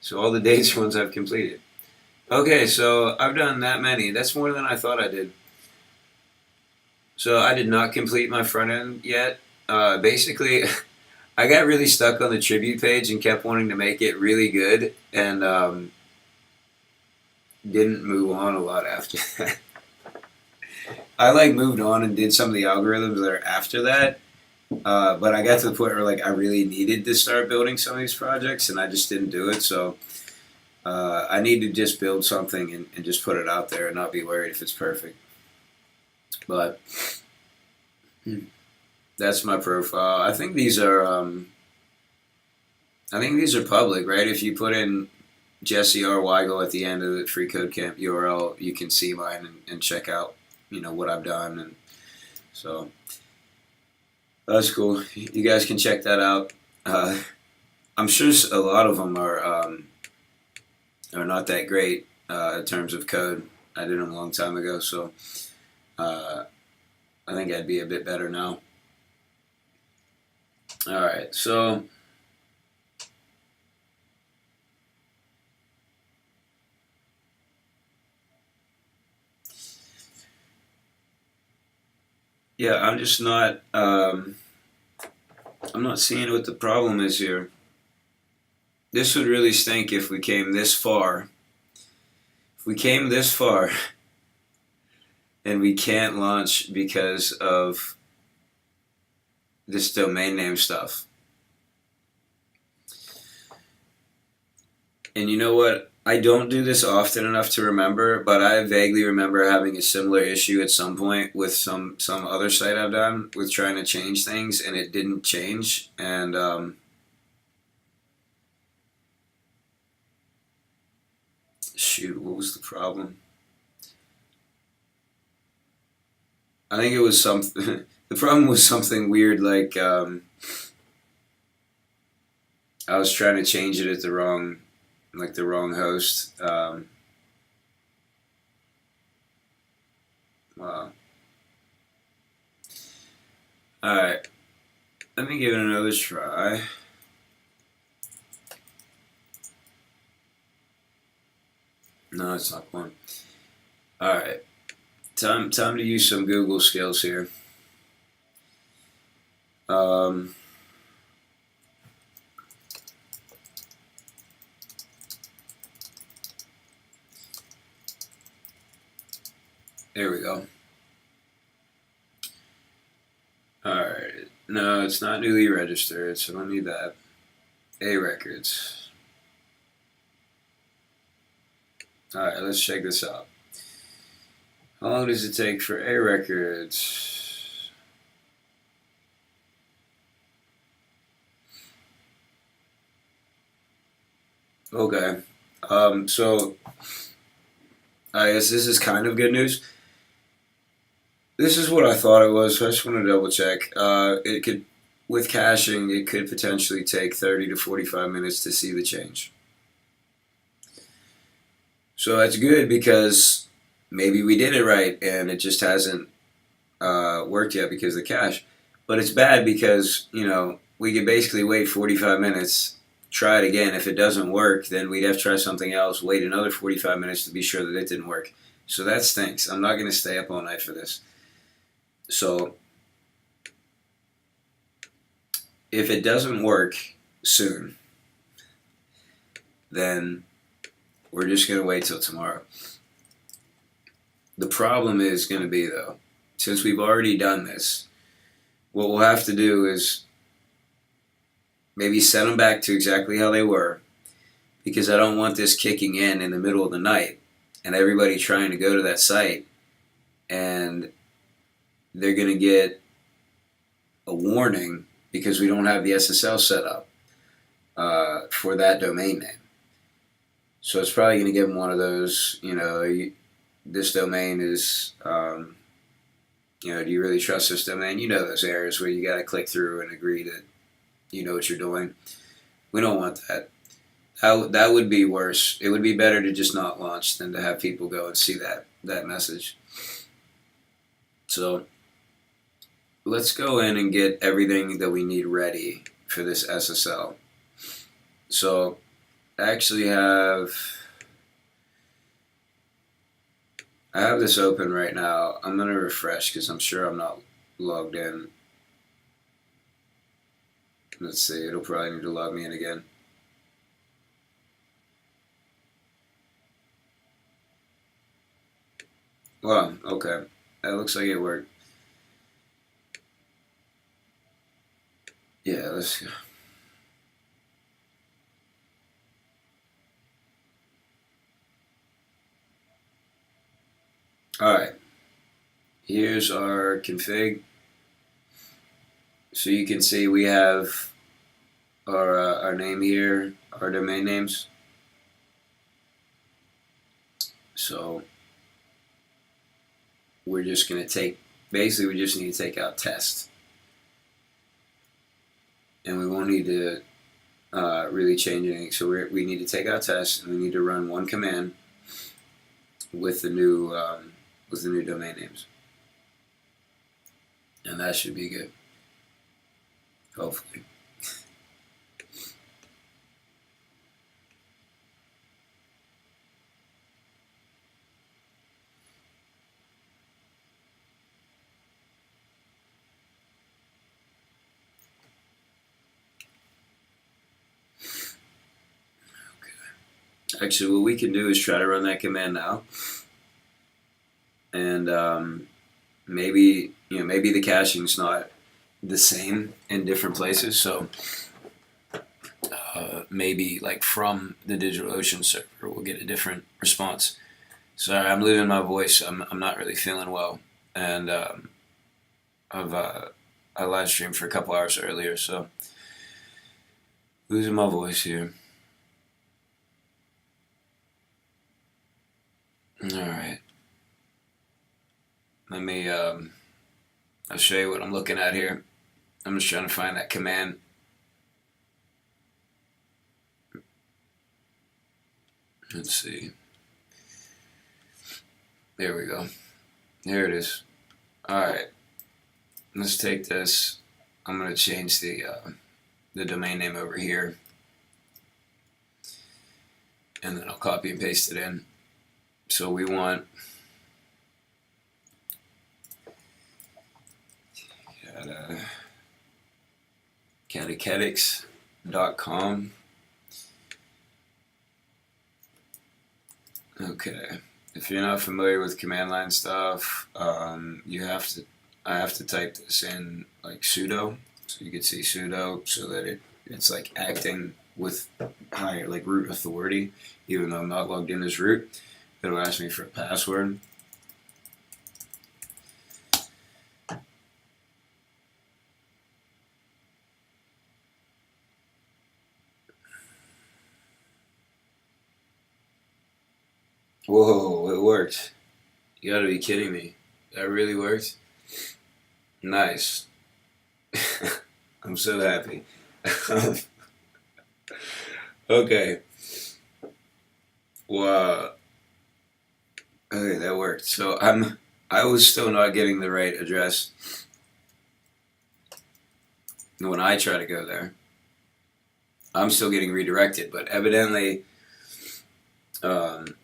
So all the dates are ones I've completed. Okay, so I've done that many. That's more than I thought I did. So I did not complete my front end yet. Basically, I got really stuck on the tribute page and kept wanting to make it really good, and didn't move on a lot after that. I like moved on and did some of the algorithms that are after that, but I got to the point where like I really needed to start building some of these projects, and I just didn't do it. So I need to just build something and just put it out there and not be worried if it's perfect. But that's my profile. I think these are I think these are public, right? If you put in Jesse R. Weigel at the end of the freeCodeCamp URL, you can see mine and check out, what I've done, and so that's cool. You guys can check that out. I'm sure a lot of them are not that great in terms of code. I did them a long time ago, so uh, I think I'd be a bit better now. All right, so yeah, I'm just not. I'm not seeing what the problem is here. This would really stink if we came this far. If we came this far and we can't launch because of this domain name stuff. And you know what? I don't do this often enough to remember, but I vaguely remember having a similar issue at some point with some other site I've done with trying to change things, and it didn't change. And shoot, what was the problem? I think it was something. The problem was something weird, like I was trying to change it at the wrong host. Wow. All right, let me give it another try. No, it's not one. All right, time to use some Google skills here. Um, there we go. All right, no, it's not newly registered, so I don't need that. A records. All right, let's check this out. How long does it take for A records? Okay. So I guess this is kind of good news. This is what I thought it was. So I just want to double check. It could, with caching, it could potentially take 30 to 45 minutes to see the change. So that's good because maybe we did it right and it just hasn't worked yet because of the cache. But it's bad because, we could basically wait 45 minutes, try it again. If it doesn't work, then we'd have to try something else, wait another 45 minutes to be sure that it didn't work. So that stinks. I'm not going to stay up all night for this. So if it doesn't work soon, then we're just going to wait till tomorrow. The problem is going to be, though, since we've already done this, what we'll have to do is maybe set them back to exactly how they were, because I don't want this kicking in the middle of the night and everybody trying to go to that site, and they're going to get a warning because we don't have the SSL set up for that domain name. So it's probably going to give them one of those, this domain is, do you really trust this domain? You know those areas where you got to click through and agree that you know what you're doing. We don't want that. That would be worse. It would be better to just not launch than to have people go and see that message. So let's go in and get everything that we need ready for this SSL. So I actually I have this open right now. I'm going to refresh because I'm sure I'm not logged in. Let's see, it'll probably need to log me in again. Well, okay. That looks like it worked. Yeah, let's go. Alright. Here's our config. So you can see we have our name here, our domain names. So we're just going to take, basically we just need to take out test. And we won't need to really change anything. So we need to take out test, and we need to run one command with the new domain names. And that should be good. Hopefully. Actually, what we can do is try to run that command now, and maybe the caching's not the same in different places. So maybe like from the DigitalOcean server, we'll get a different response. Sorry, I'm losing my voice. I'm not really feeling well, and I live streamed for a couple hours earlier, so losing my voice here. Alright. Let me, I'll show you what I'm looking at here. I'm just trying to find that command. Let's see. There we go. Here it is. Alright. Let's take this. I'm going to change the domain name over here. And then I'll copy and paste it in. So we want catechetics.com. Okay. If you're not familiar with command line stuff, I have to type this in like sudo, so you can see sudo, so that it's like acting with higher like root authority, even though I'm not logged in as root. It'll ask me for a password. Whoa, it worked. You gotta be kidding me. That really worked? Nice. I'm so happy. Okay. Wow. Okay, that worked. So I was still not getting the right address when I try to go there. I'm still getting redirected, but evidently I'm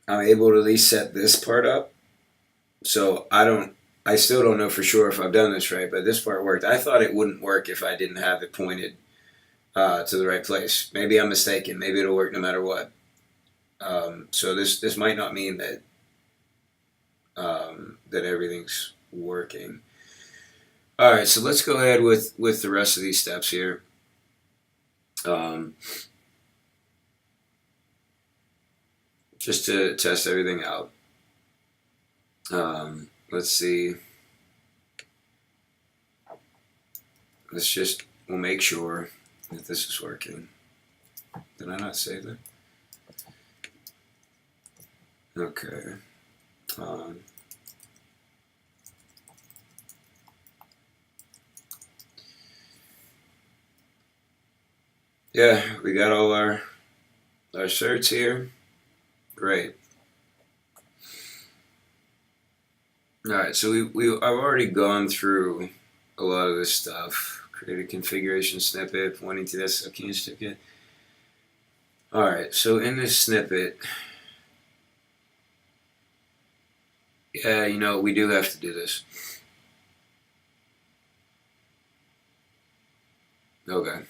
able to at least set this part up. So I still don't know for sure if I've done this right, but this part worked. I thought it wouldn't work if I didn't have it pointed to the right place. Maybe I'm mistaken. Maybe it'll work no matter what. So this might not mean that that everything's working. All right, so let's go ahead with the rest of these steps here. Just to test everything out. Let's see. We'll make sure that this is working. Did I not save that? Okay. Yeah, we got all our certs here. Great. Alright, so I've already gone through a lot of this stuff. Create a configuration snippet pointing to this key certificate. Alright, so in this snippet, yeah, we do have to do this. Okay.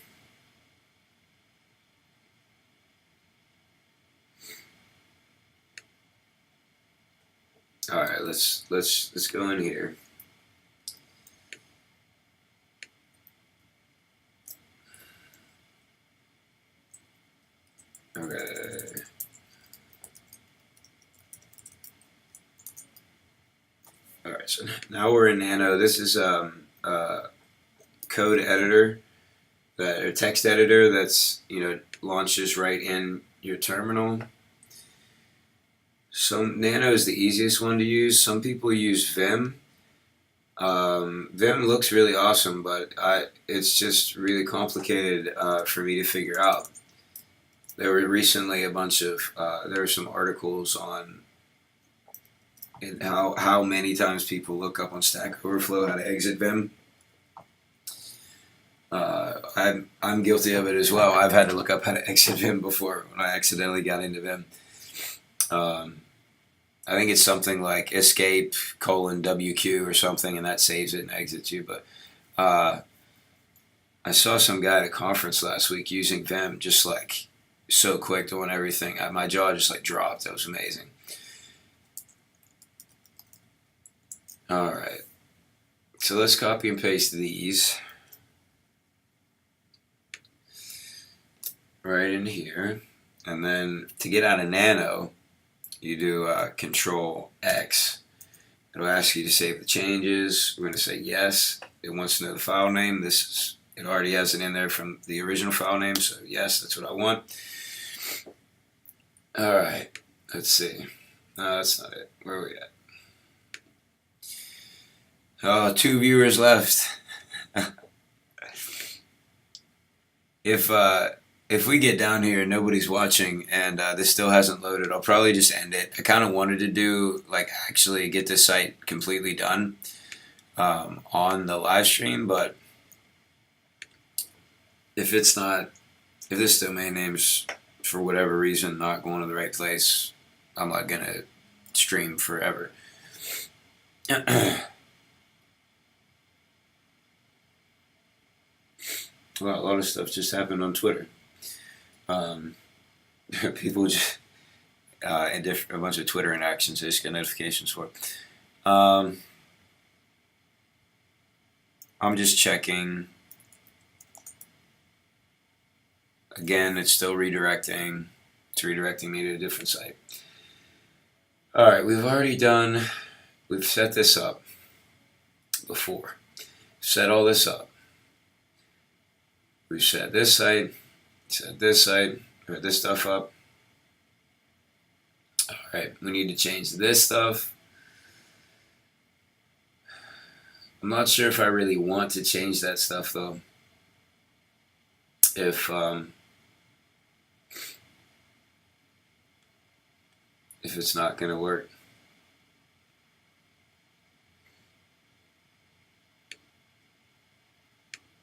All right, let's go in here. Okay. All right, so now we're in Nano. This is code editor, that or text editor that's launches right in your terminal. Nano is the easiest one to use. Some people use Vim. Vim looks really awesome, but it's just really complicated for me to figure out. There were recently there were some articles on how many times people look up on Stack Overflow how to exit Vim. I'm guilty of it as well. I've had to look up how to exit Vim before when I accidentally got into Vim. I think it's something like escape:WQ or something, and that saves it and exits you. But I saw some guy at a conference last week using Vim, just like so quick, doing everything. My jaw just like dropped. That was amazing. All right, so let's copy and paste these right in here, and then to get out of Nano, you do Control X. It'll ask you to save the changes. We're going to say yes. It wants to know the file name. It already has it in there from the original file name, so yes, that's what I want. All right, let's see. No, that's not it. Where are we at? Oh, 2 viewers left. If we get down here and nobody's watching and this still hasn't loaded, I'll probably just end it. I kind of wanted to do, actually get this site completely done on the live stream, but if this domain name's, for whatever reason, not going to the right place, I'm not going to stream forever. Well, a lot of stuff just happened on Twitter. People just a bunch of Twitter interactions I just get notifications for. I'm just checking. Again, it's still redirecting. It's redirecting me to a different site. All right, we've set this up before. Set all this up. We've set this site, set this site, put this stuff up. All right, we need to change this stuff. I'm not sure if I really want to change that stuff though. If it's not going to work.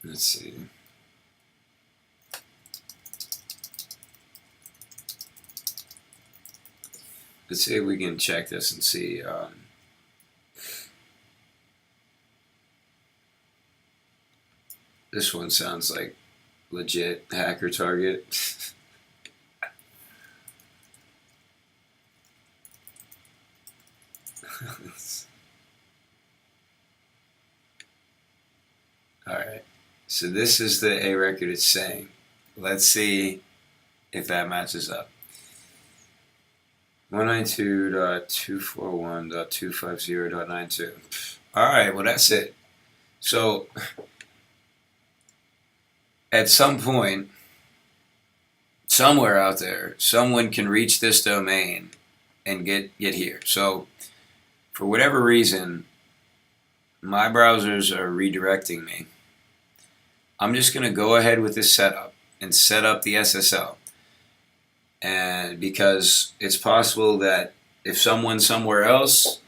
Let's see. Let's see if we can check this and see. This one sounds like legit hacker target. Alright, so this is the A record it's saying. Let's see if that matches up. 192.241.250.92. Alright, well that's it. So, at some point, somewhere out there, someone can reach this domain and get here. So, for whatever reason, my browsers are redirecting me. I'm just going to go ahead with this setup and set up the SSL. And because it's possible that if someone somewhere else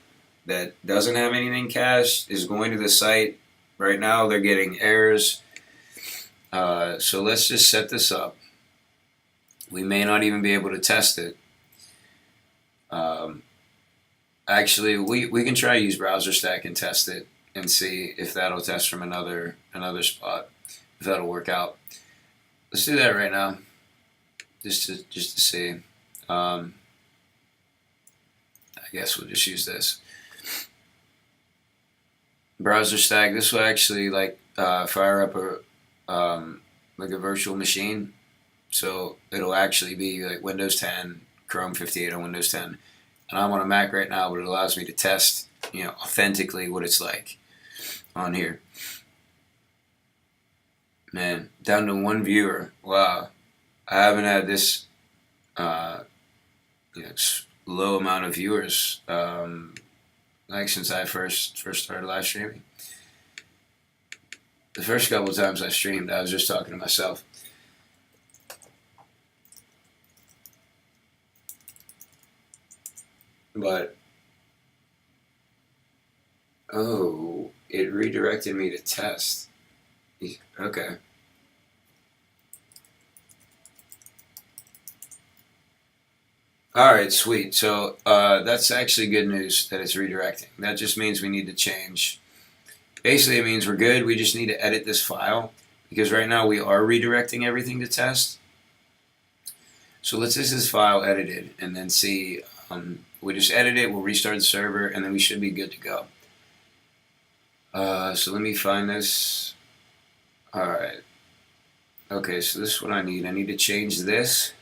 that doesn't have anything cached is going to the site, right now they're getting errors. So let's just set this up. We may not even be able to test it. Actually, we can try to use BrowserStack and test it and see if that'll test from another spot, if that'll work out. Let's do that right now, just to see. I guess we'll just use this. BrowserStack. This will actually fire up a virtual machine, so it'll actually be like Windows 10, Chrome 58 on Windows 10. And I'm on a Mac right now, but it allows me to test, authentically what it's like on here. Man, down to one viewer. Wow. I haven't had this uh, low amount of viewers like since I first started live streaming. The first couple of times I streamed, I was just talking to myself. But, oh, it redirected me to test. Okay. Alright, sweet. So, that's actually good news that it's redirecting. That just means we need to change. Basically, it means we're good. We just need to edit this file because right now we are redirecting everything to test. So let's get this file edited and then see. We just edit it, we'll restart the server, and then we should be good to go. So let me find this. Alright. Okay, so this is what I need. I need to change this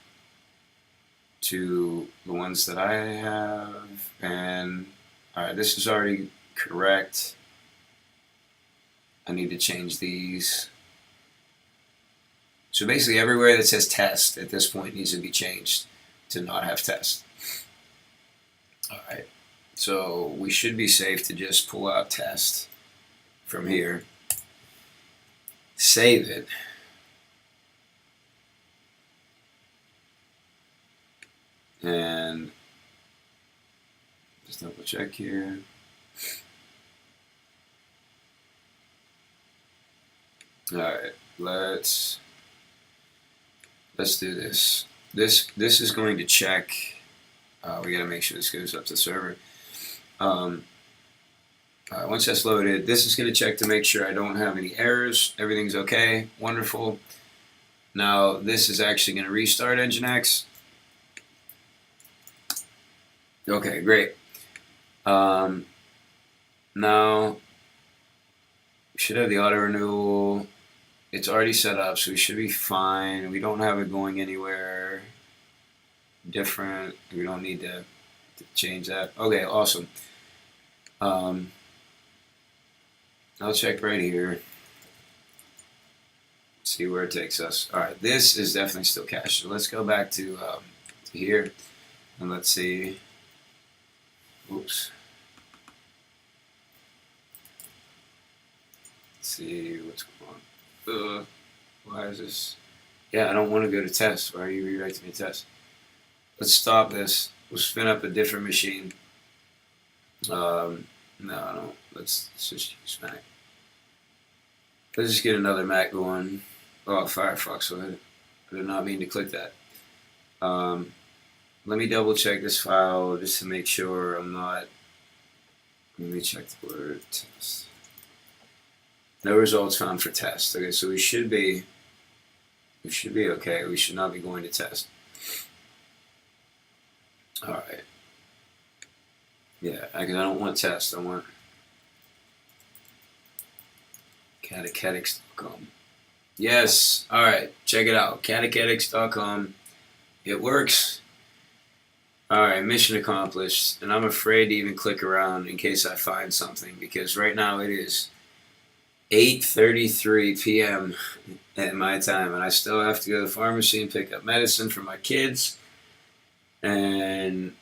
to the ones that I have. And, alright, this is already correct. I need to change these. So basically everywhere that says test at this point needs to be changed to not have test. Alright, so we should be safe to just pull out test from here, save it, and just double check here. Alright, let's do this. This is going to check. We got to make sure this goes up to the server. Once that's loaded, this is going to check to make sure I don't have any errors. Everything's okay. Wonderful. Now this is actually going to restart Nginx. Okay, great. Now we should have the auto renewal. It's already set up, so we should be fine. We don't have it going anywhere different. We don't need to change that. Okay, awesome. I'll check right here. See where it takes us. Alright, this is definitely still cached. So let's go back to here and let's see. Oops. Let's see what's going on. Why is this? Yeah, I don't want to go to test. Why are you redirecting me to test? Let's stop this. We'll spin up a different machine. No, I don't. Let's just use Mac. Let's just get another Mac going. Oh, Firefox. So I did not mean to click that. Let me double check this file just to make sure I'm not. Let me check the word test. No results found for test. Okay, so we should be okay. We should not be going to test. Alright. Yeah, because I don't want test. I want catechetics.com. Yes. Alright, check it out. Catechetics.com. It works. Alright, mission accomplished. And I'm afraid to even click around in case I find something because right now it is 8:33 p.m. at my time, and I still have to go to the pharmacy and pick up medicine for my kids. And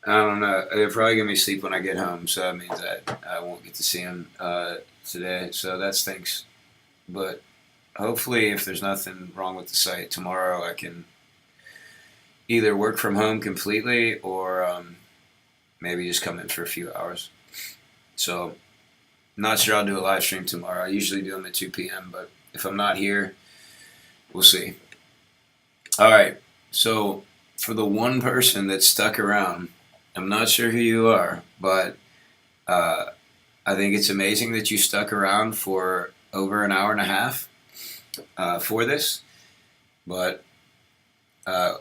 I don't know. They're probably gonna be asleep when I get home, so that means that I won't get to see them today. So that stinks. But hopefully, if there's nothing wrong with the site tomorrow, I can either work from home completely or maybe just come in for a few hours. So. Not sure I'll do a live stream tomorrow. I usually do them at 2 p.m., but if I'm not here, we'll see. Alright, so for the one person that stuck around, I'm not sure who you are, but I think it's amazing that you stuck around for over an hour and a half for this. But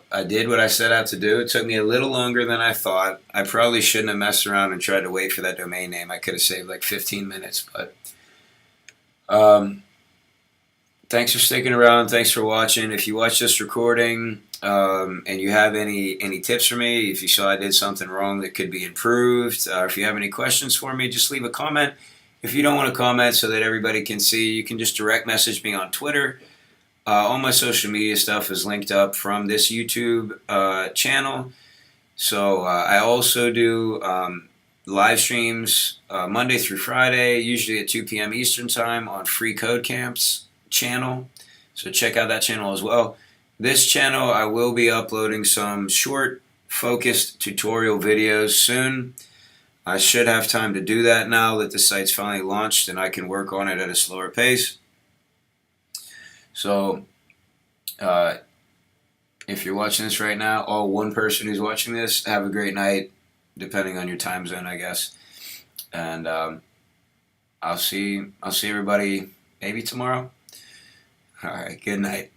I did what I set out to do. It took me a little longer than I thought. I probably shouldn't have messed around and tried to wait for that domain name. I could have saved like 15 minutes. But thanks for sticking around. Thanks for watching. If you watch this recording and you have any tips for me, if you saw I did something wrong that could be improved, or if you have any questions for me, just leave a comment If you don't want to comment so that everybody can see, you can just direct message me on Twitter. All my social media stuff is linked up from this YouTube channel. So I also do live streams Monday through Friday, usually at 2 p.m. Eastern Time on freeCodeCamp's channel. So check out that channel as well. This channel, I will be uploading some short, focused tutorial videos soon. I should have time to do that now that the site's finally launched and I can work on it at a slower pace. So, if you're watching this right now, one person who's watching this, have a great night, depending on your time zone, I guess. And I'll see everybody maybe tomorrow. All right, good night.